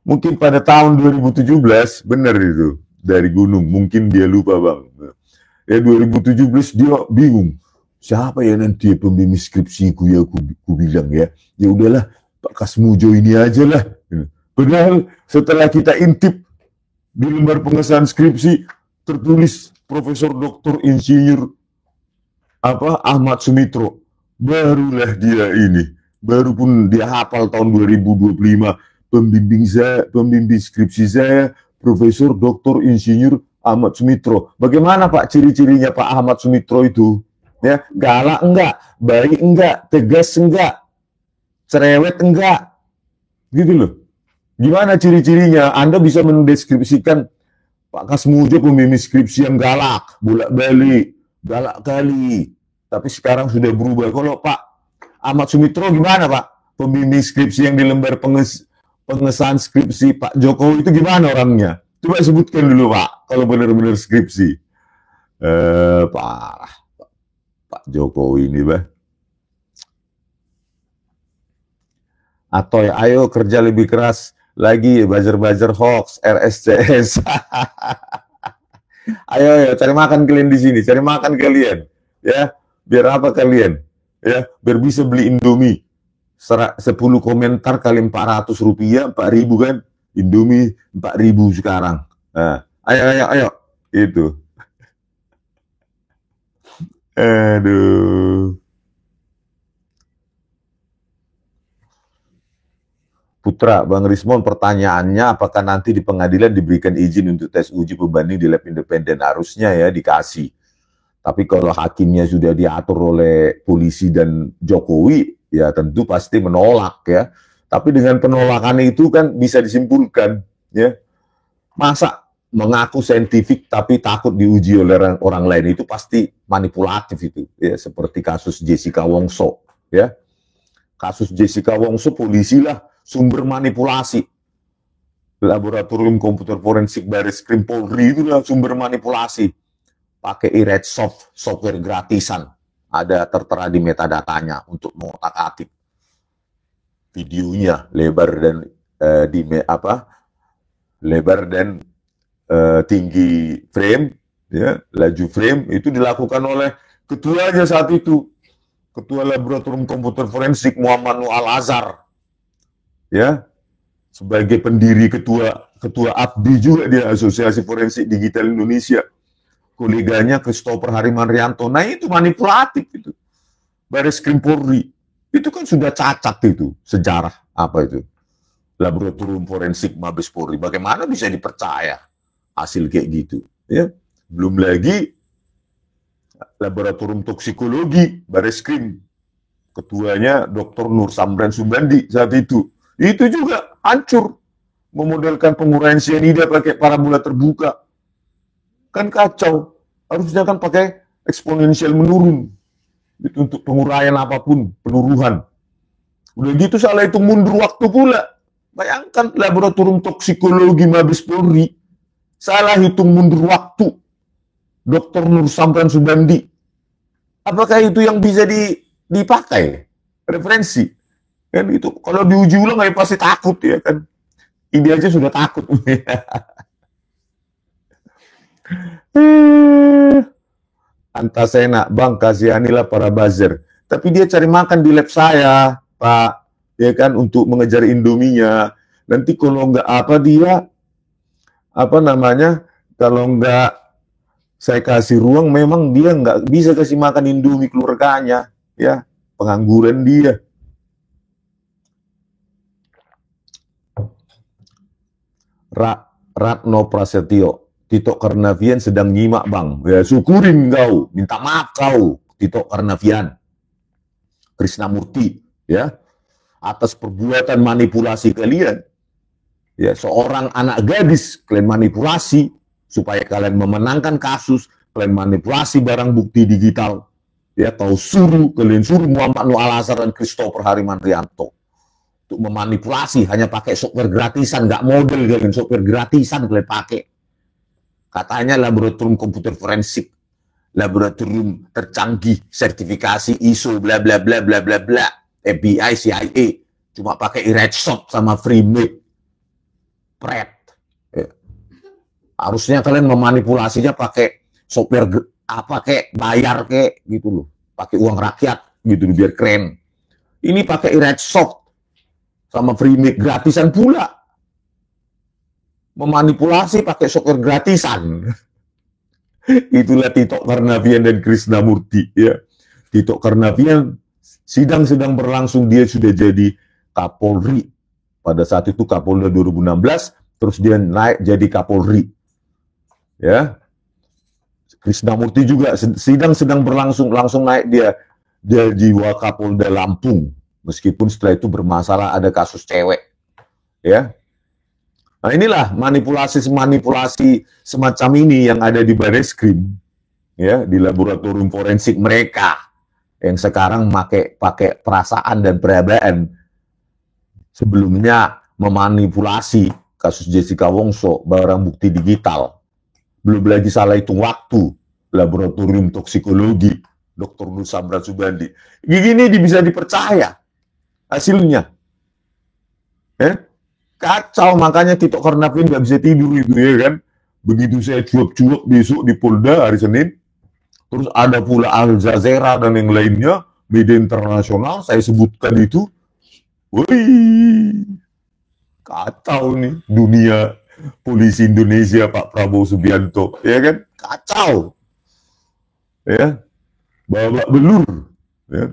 mungkin pada tahun 2017, benar itu. Dari gunung, mungkin dia lupa bang. Ya 2017 dia bingung. Siapa ya nanti pembimbing skripsiku ya, aku bilang ya. Ya udahlah, Pak Kasmujo ini aja lah. Padahal setelah kita intip, di lembar pengesahan skripsi tertulis Profesor Dr. Insinyur Ahmad Sumitro. Barulah dia ini, baru pun dia hafal tahun 2025 pembimbing skripsi saya Profesor Dr. Insinyur Ahmad Sumitro. Bagaimana Pak ciri-cirinya Pak Ahmad Sumitro itu? Ya, galak enggak, baik enggak, tegas enggak, cerewet enggak, gitu loh. Gimana ciri-cirinya? Anda bisa mendeskripsikan Pak Kasmujo pembimbing skripsi yang galak, bolak-balik, galak kali. Tapi sekarang sudah berubah. Kalau Pak Ahmad Sumitro gimana Pak? Pembimbing skripsi yang di lembar pengesahan skripsi Pak Jokowi itu gimana orangnya? Coba sebutkan dulu Pak, kalau benar-benar skripsi. Parah. Pak Jokowi ini, Bah. Atau ya, ayo kerja lebih keras lagi, buzzer-buzzer hoax, RSCS. Ayo, cari makan kalian di sini, cari makan kalian, ya. Biar apa kalian, ya? Biar bisa beli Indomie. 10 komentar kali 400 rupiah, 4.000 kan? Indomie 4.000 sekarang. Nah, ayo, itu. Aduh. Putra, Bang Rismon, pertanyaannya apakah nanti di pengadilan diberikan izin untuk tes uji pembanding di lab independen? Harusnya ya dikasih. Tapi kalau hakimnya sudah diatur oleh polisi dan Jokowi, ya tentu pasti menolak ya. Tapi dengan penolakan itu kan bisa disimpulkan, ya. Masa mengaku saintifik tapi takut diuji oleh orang lain itu pasti manipulatif itu, ya. Seperti kasus Jessica Wongso, ya. Kasus Jessica Wongso polisi lah sumber manipulasi. Laboratorium komputer forensik Baris Krim Polri itu lah sumber manipulasi. Pakai iRedsoft, software gratisan. Ada tertera di metadatanya untuk mengotak-atik videonya lebar dan lebar dan tinggi frame, ya, laju frame itu dilakukan oleh ketuanya saat itu, Ketua Laboratorium Komputer Forensik Muhammad Nur Al-Azhar, ya, sebagai pendiri ketua AFDI juga dia, Asosiasi Forensik Digital Indonesia. Koleganya Christopher Harimanrianto. Nah itu manipulatif itu. Baris Krim Polri. Itu kan sudah cacat itu sejarah apa itu. Laboratorium Forensik Mabes Polri. Bagaimana bisa dipercaya hasil kayak gitu, ya? Belum lagi Laboratorium Toksikologi Baris Krim. Ketuanya Dr. Nur Samran Subandi saat itu. Itu juga hancur. Memodelkan penguraian cyanida pakai parabola terbuka. Kan kacau. Harusnya kan pakai eksponensial menurun. Itu untuk penguraian apapun, peluruhan. Udah gitu salah itu mundur waktu pula. Bayangkan Laboratorium Toksikologi Mabes Polri salah hitung mundur waktu. Dr. Nur Samran Subandi. Apakah itu yang bisa dipakai referensi? Kan itu kalau diuji ulang ya pasti takut ya kan. Ini aja sudah takut. Antasena, Bang, kasihanilah para buzzer. Tapi dia cari makan di lab saya, Pak, ya kan, untuk mengejar Indominya. Nanti kalau nggak apa dia, apa namanya, kalau nggak saya kasih ruang, memang dia nggak bisa kasih makan Indomie keluarganya, ya, pengangguran dia. Ratno Prasetyo, Tito Karnavian sedang nyimak, Bang. Ya, syukurin kau, minta maaf kau, Tito Karnavian. Krishnamurti, ya, atas perbuatan manipulasi kalian. Ya, seorang anak gadis kalian manipulasi supaya kalian memenangkan kasus, kalian manipulasi barang bukti digital. Ya, kalian suruh Muhammad Nur Al-Azhar dan Christopher Harimanrianto untuk memanipulasi, hanya pakai software gratisan, nggak model kalian, software gratisan kalian pakai. Katanya laboratorium komputer forensik, laboratorium tercanggih, sertifikasi ISO, bla bla bla bla bla bla, FBI, CIA, cuma pakai Red-Shot sama FreeMake, Pret. Ya. Harusnya kalian memanipulasinya pakai software apa kayak bayar kayak gitu loh, pakai uang rakyat gitu loh, biar keren. Ini pakai Red-Shot sama FreeMake gratisan pula, memanipulasi pakai software gratisan. Itulah Tito Karnavian dan Krishnamurti, ya. Tito Karnavian sidang sedang berlangsung, dia sudah jadi Kapolri. Pada saat itu Kapolda 2016, terus dia naik jadi Kapolri. Ya. Krishnamurti juga sidang sedang berlangsung, langsung naik dia jadi Wakapolda Lampung. Meskipun setelah itu bermasalah, ada kasus cewek. Ya. Nah, inilah manipulasi semacam ini yang ada di Bareskrim, ya, di laboratorium forensik mereka yang sekarang pakai perasaan dan perabaan. Sebelumnya memanipulasi kasus Jessica Wongso, barang bukti digital. Belum lagi salah hitung waktu, laboratorium toksikologi, Dr. Nur Samran Subandi. Gini bisa dipercaya hasilnya. Kacau, makanya Tito Karnavian nggak bisa tidur itu, ya kan. Begitu saya cuap-cuap besok di Polda hari Senin, terus ada pula Al Jazeera dan yang lainnya, media internasional, saya sebutkan itu, wih, kacau nih dunia polisi Indonesia, Pak Prabowo Subianto, ya kan, kacau, ya, babak belur, ya.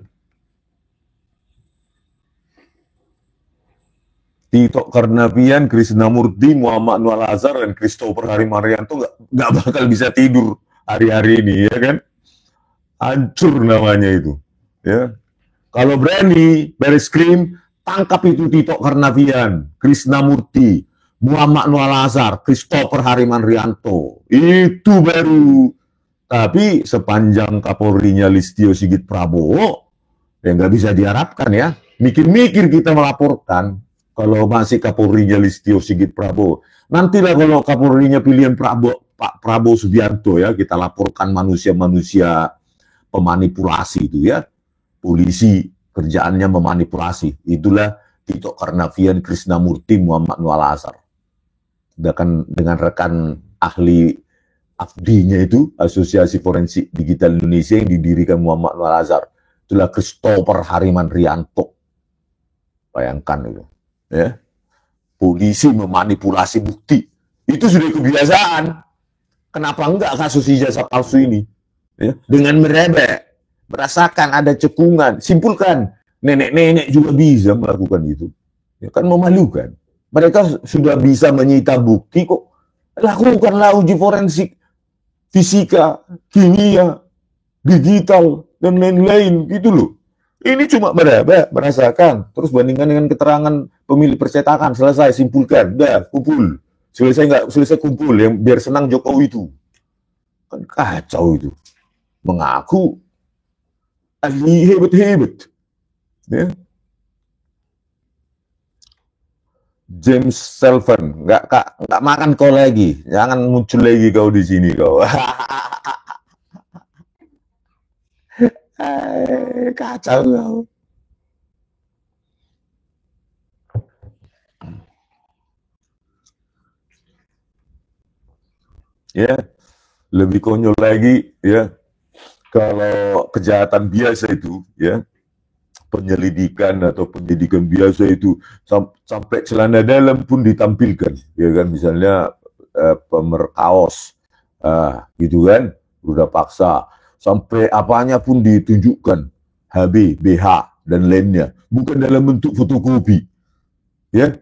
Tito Karnavian, Krishnamurti, Muhammad Nur Al-Azhar, dan Christopher Harimanrianto nggak bakal bisa tidur hari-hari ini, ya kan? Hancur namanya itu, ya. Kalau berani Bareskrim, tangkap itu Tito Karnavian, Krishnamurti, Muhammad Nur Al-Azhar, Christopher Harimanrianto, itu baru. Tapi sepanjang Kapolrinya Listio Sigit Prabowo, ya nggak bisa diharapkan, ya. Mikir-mikir kita melaporkan. Kalau masih Kapolrinya Listio Sigit Prabowo. Nantilah kalau Kapolrinya pilihan Pak Prabowo Subianto, ya, kita laporkan manusia-manusia pemanipulasi itu, ya. Polisi kerjaannya memanipulasi. Itulah Tito Karnavian, Krishnamurti, Muhammad Nur Al-Azhar. Dengan rekan ahli AFDI-nya itu, Asosiasi Forensik Digital Indonesia, yang didirikan Muhammad Nur Al-Azhar. Itulah Christopher Harimanrianto. Bayangkan itu. Ya, polisi memanipulasi bukti, itu sudah kebiasaan. Kenapa enggak kasus ijazah palsu ini, ya? Dengan merebek, merasakan ada cekungan, simpulkan nenek-nenek juga bisa melakukan itu, ya kan, memalukan. Mereka sudah bisa menyita bukti kok, lakukanlah uji forensik, fisika, kimia, digital, dan lain-lain, gitu loh. Ini cuma merasakan, terus bandingkan dengan keterangan pemilik percetakan, selesai, simpulkan, udah, kumpul. Selesai kumpul, yang biar senang Jokowi itu. Kan kacau itu. Mengaku ahli hebat-hebat. Ya. James Selvan, nggak makan kau lagi, jangan muncul lagi kau di sini kau. Kacau. Ya, lebih konyol lagi ya, kalau kejahatan biasa itu ya, penyelidikan atau penyidikan biasa itu sampai celana dalam pun ditampilkan, ya kan, misalnya pemer kaos, gitu kan, udah paksa, sampai apanya pun ditunjukkan, HB, BH dan lainnya, bukan dalam bentuk fotokopi, ya,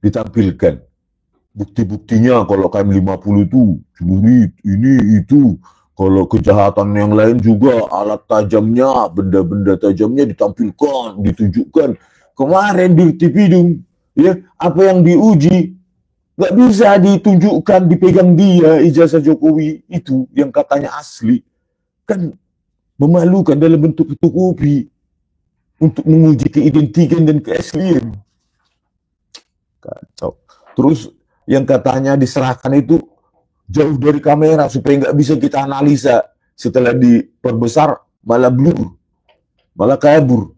ditampilkan. Bukti-buktinya kalau KM50 itu celurit, ini itu. Kalau kejahatan yang lain juga, alat tajamnya, benda-benda tajamnya ditampilkan, ditunjukkan. Kemarin di Tipidum, ya, apa yang diuji nggak bisa ditunjukkan, dipegang dia ijazah Jokowi itu yang katanya asli, kan memalukan dalam bentuk fotokopi untuk menguji keidentikan dan keaslian. Kacau. Terus yang katanya diserahkan itu jauh dari kamera supaya nggak bisa kita analisa, setelah diperbesar malah blur, malah kabur.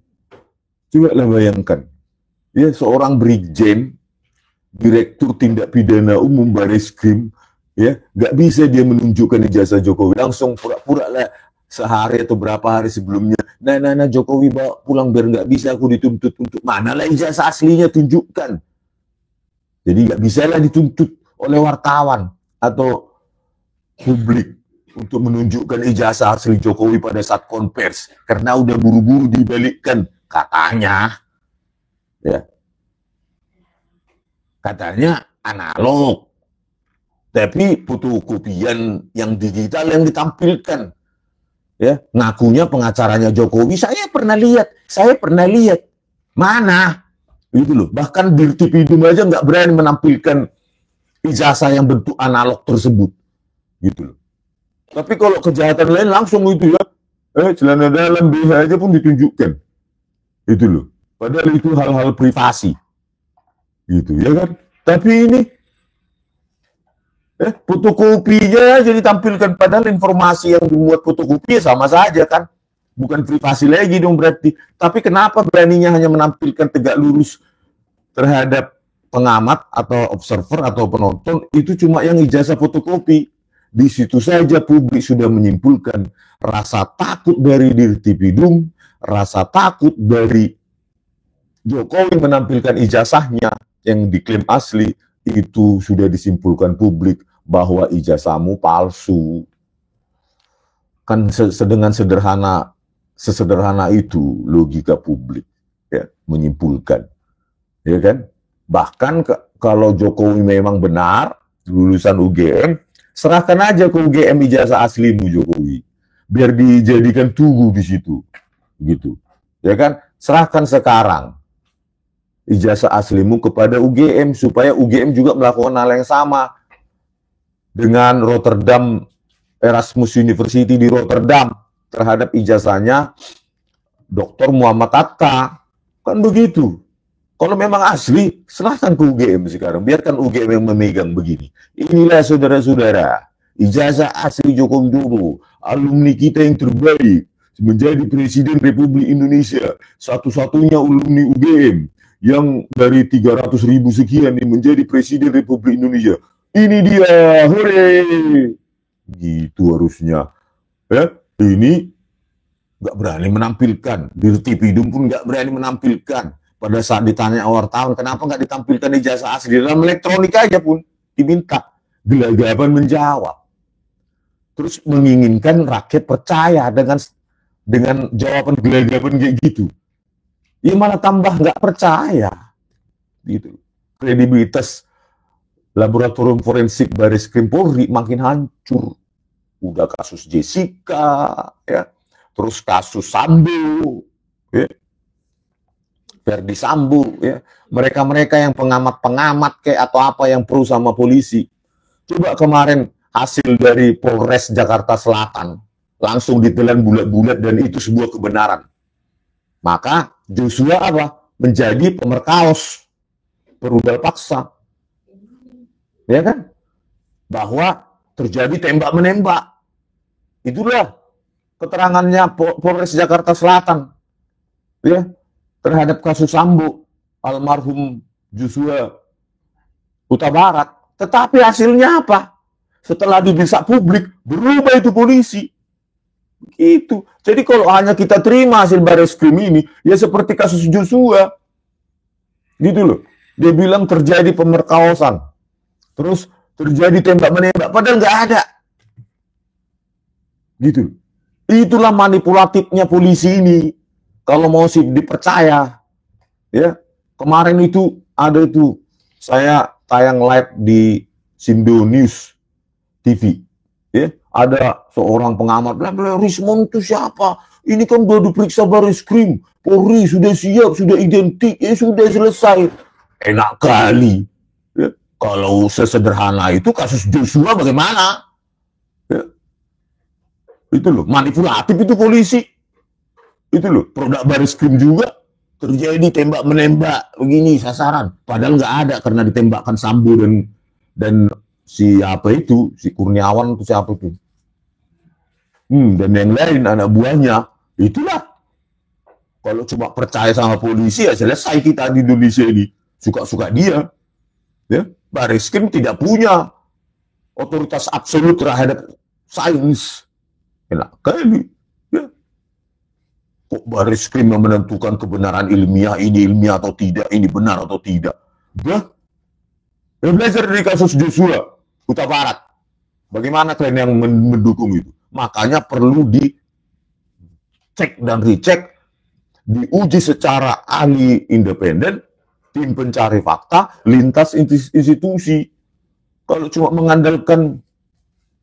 Coba lah bayangkan, ya, seorang brigjen, direktur tindak pidana umum Bareskrim, ya, nggak bisa dia menunjukkan ijazah Jokowi, langsung pura-pura lah sehari atau berapa hari sebelumnya, nah Jokowi bawa pulang biar nggak bisa aku dituntut, untuk mana lah ijazah aslinya, tunjukkan. Jadi nggak bisa lah dituntut oleh wartawan atau publik untuk menunjukkan ijazah asli Jokowi pada saat konvers, karena udah buru-buru dibalikkan, katanya, ya, katanya analog, tapi fotokopian yang digital yang ditampilkan, ya, ngakunya pengacaranya Jokowi, saya pernah lihat, mana? Itu loh, bahkan di Tipidum aja nggak berani menampilkan ijazah yang bentuk analog tersebut, gitu loh. Tapi kalau kejahatan lain langsung itu ya, celana dalam, BH aja pun ditunjukkan, itu loh. Padahal itu hal-hal privasi, gitu ya kan. Tapi ini fotokopinya aja ditampilkan, padahal informasi yang dimuat fotokopi sama saja kan, bukan privasi lagi dong berarti. Tapi kenapa beraninya hanya menampilkan tegak lurus terhadap pengamat atau observer atau penonton itu cuma yang ijazah fotokopi? Di situ saja publik sudah menyimpulkan rasa takut dari Dirtipidum, rasa takut dari Jokowi menampilkan ijazahnya yang diklaim asli, itu sudah disimpulkan publik bahwa ijazahmu palsu. Kan sesederhana itu logika publik, ya, menyimpulkan, ya kan. Bahkan kalau Jokowi memang benar lulusan UGM, serahkan aja ke UGM ijazah aslimu Jokowi, biar dijadikan tugu di situ, gitu, ya kan. Serahkan sekarang ijazah aslimu kepada UGM supaya UGM juga melakukan hal yang sama dengan Rotterdam Erasmus University di Rotterdam terhadap ijazahnya Dr. Muhammad Atta, kan begitu. Kalau memang asli, serahkan ke UGM sekarang. Biarkan UGM yang memegang begini. Inilah saudara-saudara, ijazah asli Joko Widodo, alumni kita yang terbaik, menjadi Presiden Republik Indonesia, satu-satunya alumni UGM, yang dari 300.000 sekian ini menjadi Presiden Republik Indonesia. Ini dia, hore! Gitu harusnya. Ya, ini nggak berani menampilkan. Dirtipidum pun nggak berani menampilkan. Pada saat ditanya wartawan, kenapa nggak ditampilkan ijazah asli? Dalam elektronik aja pun diminta. Gelagapan menjawab. Terus menginginkan rakyat percaya dengan jawaban gelagapan kayak gitu. Ya malah tambah nggak percaya. Gitu. Kredibilitas laboratorium forensik Bareskrim Polri makin hancur. Udah kasus Jessica, ya, terus kasus Sambo, ya, Verdi Sambo, ya, mereka-mereka yang pengamat-pengamat kayak atau apa yang pro sama polisi. Coba kemarin hasil dari Polres Jakarta Selatan langsung ditelan bulat-bulat dan itu sebuah kebenaran. Maka Joshua apa? Menjadi pemerkaos, perudal paksa, ya kan? Bahwa terjadi tembak-menembak. Itulah keterangannya Polres Jakarta Selatan ya, terhadap kasus Sambo, almarhum Joshua Huta Barat. Tetapi hasilnya apa? Setelah diperiksa publik, berubah itu polisi. Gitu. Jadi kalau hanya kita terima hasil Bareskrim ini, ya seperti kasus Joshua. Gitu loh. Dia bilang terjadi pemerkosaan. Terus terjadi tembak-menembak. Padahal nggak ada. Gitu. Itulah manipulatifnya polisi ini. Kalau mau sih dipercaya. Ya. Kemarin itu ada itu. Saya tayang live di Sindo News TV. Ya, ada seorang pengamat bilang, Rismond itu siapa? Ini kan udah diperiksa Bareskrim, Polri sudah siap, sudah identik, ya sudah selesai. Enak kali. Ya, kalau sesederhana itu kasus Joshua bagaimana? Ya, itu loh, manipulatif itu polisi. Itu loh, produk Bareskrim juga terjadi tembak menembak begini sasaran. Padahal nggak ada karena ditembakkan Sambo dan si apa itu, si Kurniawan itu siapa itu, dan yang lain anak buahnya. Itulah, kalau cuma percaya sama polisi ya selesai kita di Indonesia ini, suka-suka dia. Ya, Bareskrim tidak punya otoritas absolut terhadap sains. Enak kali. Ya. Kok Bareskrim yang menentukan kebenaran ilmiah, ini ilmiah atau tidak, ini benar atau tidak. Ya, belajar dari kasus Joshua Huta Barat. Bagaimana kalian yang mendukung itu? Makanya perlu dicek dan recheck, diuji secara ahli independen, tim pencari fakta, lintas institusi. Kalau cuma mengandalkan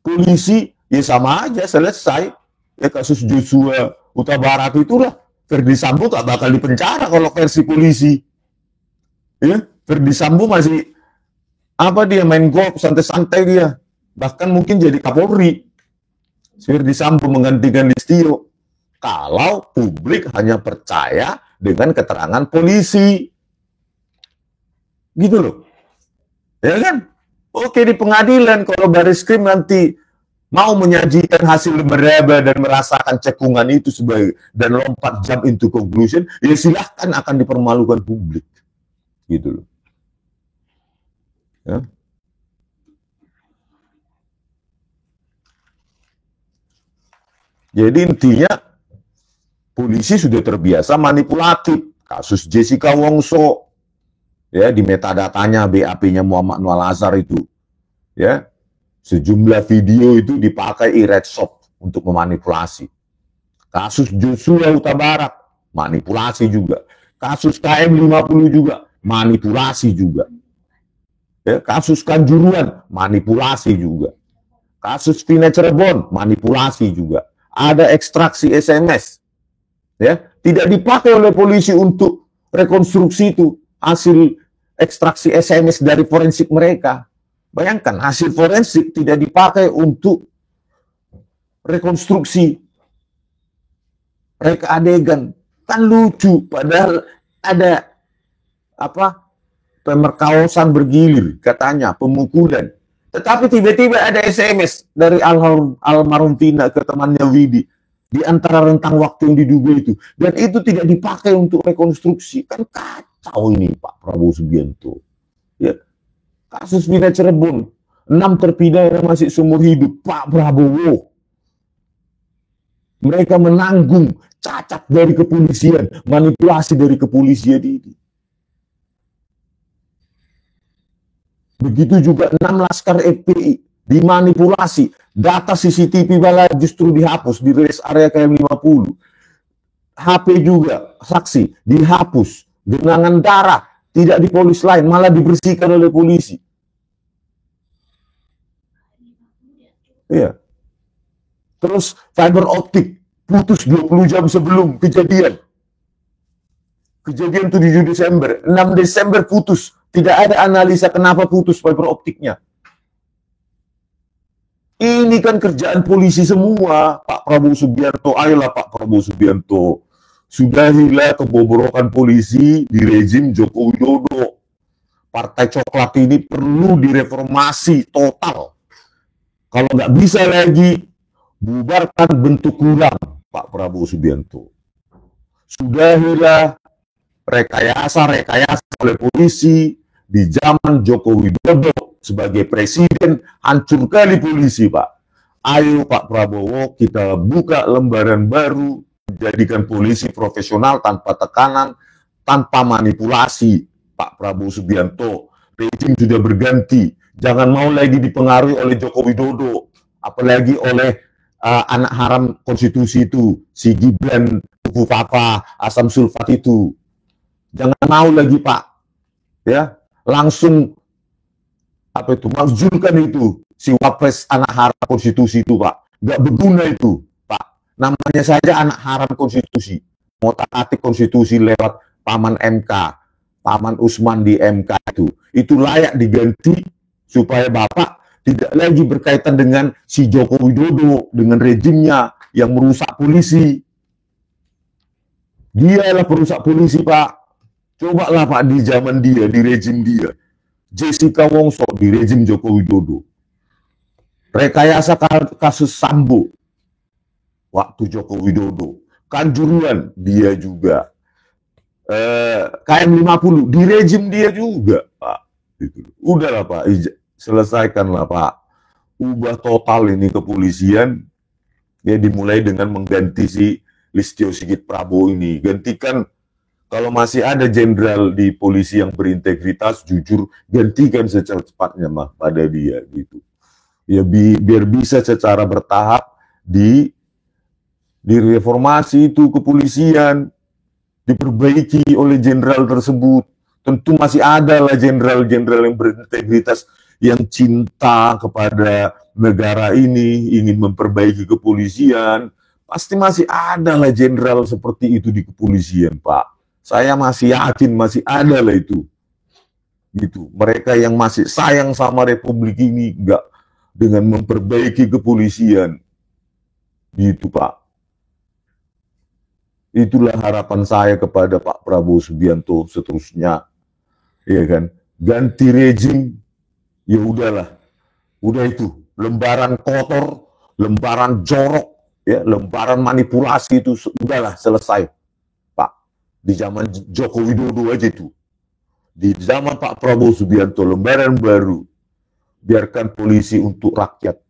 polisi, ya sama aja selesai. Ya kasus Joshua Huta Barat itulah, Ferdi Sambo gak bakal dipenjara kalau versi polisi. Ya, Ferdi Sambo masih dia main golf santai-santai dia, bahkan mungkin jadi Kapolri. Ferdi Sambo menggantikan Listio kalau publik hanya percaya dengan keterangan polisi, gitu loh, ya kan? Oke, di pengadilan kalau Bareskrim nanti mau menyajikan hasil beraba dan merasakan cekungan itu sebagai dan lompat jump into conclusion, ya silahkan, akan dipermalukan publik, gitu loh. Ya. Jadi intinya polisi sudah terbiasa manipulatif. Kasus Jessica Wongso, ya, di metadatanya BAP-nya Muhammad Noel Azhar itu, ya, sejumlah video itu dipakai Iredsoft untuk memanipulasi. Kasus Joshua Huta Barat, manipulasi juga. Kasus KM50 juga, manipulasi juga. Ya, kasus Kanjuruhan, manipulasi juga. Kasus Vina Cirebon, manipulasi juga. Ada ekstraksi SMS, ya, tidak dipakai oleh polisi untuk rekonstruksi itu, hasil ekstraksi SMS dari forensik mereka. Bayangkan, hasil forensik tidak dipakai untuk rekonstruksi reka adegan. Kan lucu, padahal ada pemerkosaan bergilir, katanya pemukulan. Tetapi tiba-tiba ada SMS dari almarhum Vina ke temannya Widi di antara rentang waktu yang diduga itu, dan itu tidak dipakai untuk rekonstruksi. Kan kacau ini Pak Prabowo Subianto. Ya, kasus Vina Cirebon, 6 terpidana masih seumur hidup. Pak Prabowo, mereka menanggung cacat dari kepolisian, manipulasi dari kepolisian ini. Begitu juga 6 laskar FPI dimanipulasi, data CCTV malah justru dihapus di rest area KM50. HP juga saksi dihapus, genangan darah tidak di polis lain, malah dibersihkan oleh polisi. Iya. Terus fiber optik putus 20 jam sebelum kejadian. Kejadian 7 Desember, 6 Desember putus. Tidak ada analisa kenapa putus fiber optiknya. Ini kan kerjaan polisi semua, Pak Prabowo Subianto. Ayolah Pak Prabowo Subianto, sudahilah kebobrokan polisi di rezim Joko Widodo. Partai Coklat ini perlu direformasi total. Kalau nggak bisa lagi, bubarkan bentuk kurang, Pak Prabowo Subianto. Sudahilah rekayasa-rekayasa oleh polisi di zaman Joko Widodo sebagai presiden, hancur kali polisi, Pak. Ayo Pak Prabowo, kita buka lembaran baru, menjadikan polisi profesional tanpa tekanan, tanpa manipulasi. Pak Prabowo Subianto, rejim sudah berganti, jangan mau lagi dipengaruhi oleh Joko Widodo, apalagi oleh anak haram konstitusi itu, si Gibran, Kuku Papa, asam sulfat itu. Jangan mau lagi Pak, ya langsung apa itu makzulkan itu si wapres anak haram konstitusi itu Pak, nggak berguna itu Pak, namanya saja anak haram konstitusi, mau taati konstitusi lewat paman MK, paman Usman di MK itu layak diganti supaya Bapak tidak lagi berkaitan dengan si Joko Widodo, dengan rejimnya yang merusak polisi. Dialah perusak polisi Pak. Cobalah Pak di zaman dia, di rejim dia. Jessica Wongso di rejim Joko Widodo. Rekayasa kasus Sambo waktu Joko Widodo. Kanjuruhan dia juga. KM50 di rejim dia juga Pak. Udahlah Pak, selesaikanlah Pak. Ubah total ini kepolisian. Ya dimulai dengan mengganti si Listio Sigit Prabowo ini. Gantikan. Kalau masih ada jenderal di polisi yang berintegritas, jujur, gantikan secepatnya mah pada dia gitu. Ya biar bisa secara bertahap direformasi itu kepolisian, diperbaiki oleh jenderal tersebut. Tentu masih ada lah jenderal-jenderal yang berintegritas, yang cinta kepada negara ini, ingin memperbaiki kepolisian. Pasti masih ada lah jenderal seperti itu di kepolisian, Pak. Saya masih yakin masih ada lah itu. Gitu. Mereka yang masih sayang sama Republik ini enggak dengan memperbaiki kepolisian. Gitu, Pak. Itulah harapan saya kepada Pak Prabowo Subianto seterusnya. Ya kan? Ganti rejim. Ya udahlah. Udah itu. Lembaran kotor, lembaran jorok, ya, lembaran manipulasi itu udahlah selesai. Di zaman Joko Widodo aja itu. Di zaman Pak Prabowo Subianto, lembaran baru. Biarkan polisi untuk rakyat.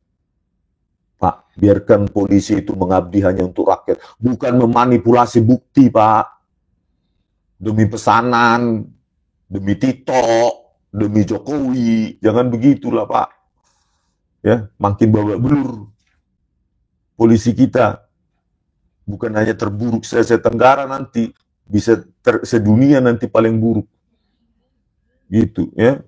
Pak, biarkan polisi itu mengabdi hanya untuk rakyat. Bukan memanipulasi bukti, Pak. Demi pesanan, demi Tito, demi Jokowi. Jangan begitulah, Pak. Ya, makin babak belur. Polisi kita. Bukan hanya terburuk se-Asia Tenggara nanti. Bisa sedunia nanti paling buruk. Gitu ya.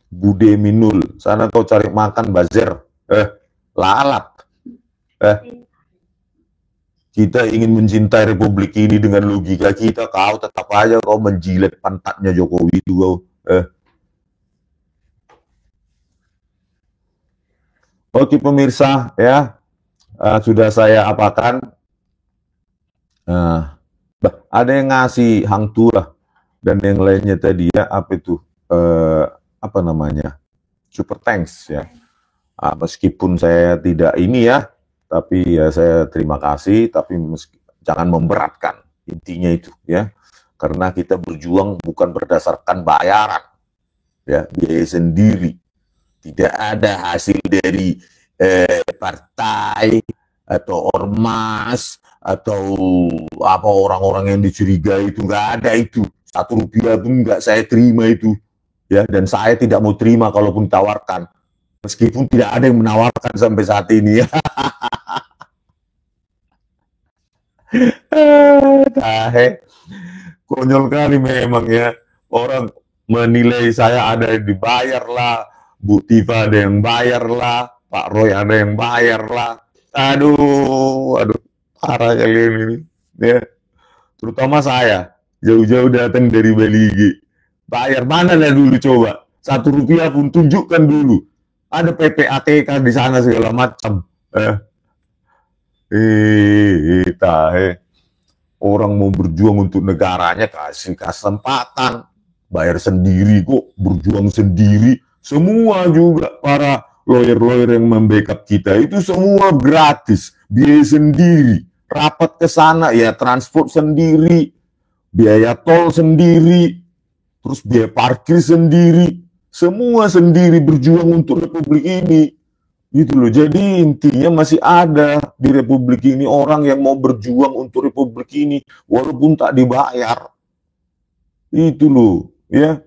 Bude Minul, sana kau cari makan Bazer. Lalat. Kita ingin mencintai Republik ini dengan logika kita, kau tetap aja kau menjilat pantatnya Jokowi itu kau. Oke pemirsa ya, sudah saya apakan. Ada yang ngasih hang tuah dan yang lainnya tadi ya, apa itu apa namanya, super thanks ya. Meskipun saya tidak ini ya, tapi ya saya terima kasih, tapi jangan memberatkan, intinya itu ya, karena kita berjuang bukan berdasarkan bayaran ya, biaya sendiri, tidak ada hasil dari partai atau ormas atau apa orang-orang yang dicurigai itu, nggak ada itu. 1 rupiah pun nggak saya terima itu ya, dan saya tidak mau terima kalaupun ditawarkan, meskipun tidak ada yang menawarkan sampai saat ini ya. Konyol kali memang ya, orang menilai saya ada yang dibayar lah, Bu Tifa ada yang bayar lah, Pak Roy ada yang bayar lah. Aduh, parah kalian ini. Ya. Terutama saya, jauh-jauh datang dari Bali. Bayar mana lah dulu coba? 1 rupiah pun tunjukkan dulu. Ada PPATK di sana segala macam. Orang mau berjuang untuk negaranya, kasih kesempatan. Bayar sendiri kok, berjuang sendiri. Semua juga para lawyer-lawyer yang membackup kita itu semua gratis, biaya sendiri. rapat ke sana, ya transport sendiri, biaya tol sendiri, terus biaya parkir sendiri, semua sendiri, berjuang untuk Republik ini. Gitu loh. Jadi intinya masih ada di Republik ini orang yang mau berjuang untuk Republik ini walaupun tak dibayar. Itu loh, ya.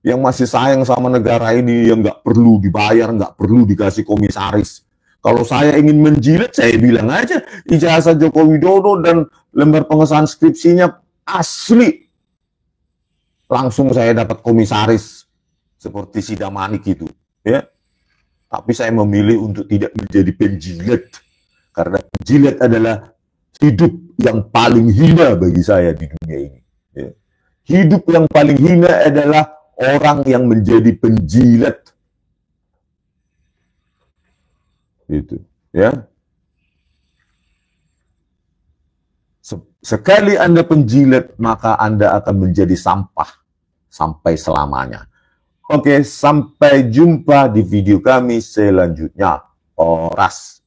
Yang masih sayang sama negara ini, yang nggak perlu dibayar, nggak perlu dikasih komisaris. Kalau saya ingin menjilat, saya bilang aja ijazah Joko Widodo dan lembar pengesahan skripsinya asli. Langsung saya dapat komisaris seperti Sidamanik itu, ya. Tapi saya memilih untuk tidak menjadi penjilat, karena penjilat adalah hidup yang paling hina bagi saya di dunia ini. Ya. Hidup yang paling hina adalah orang yang menjadi penjilat. Itu, ya. Sekali Anda penjilat, maka Anda akan menjadi sampah sampai selamanya. Oke, sampai jumpa di video kami selanjutnya. Oras.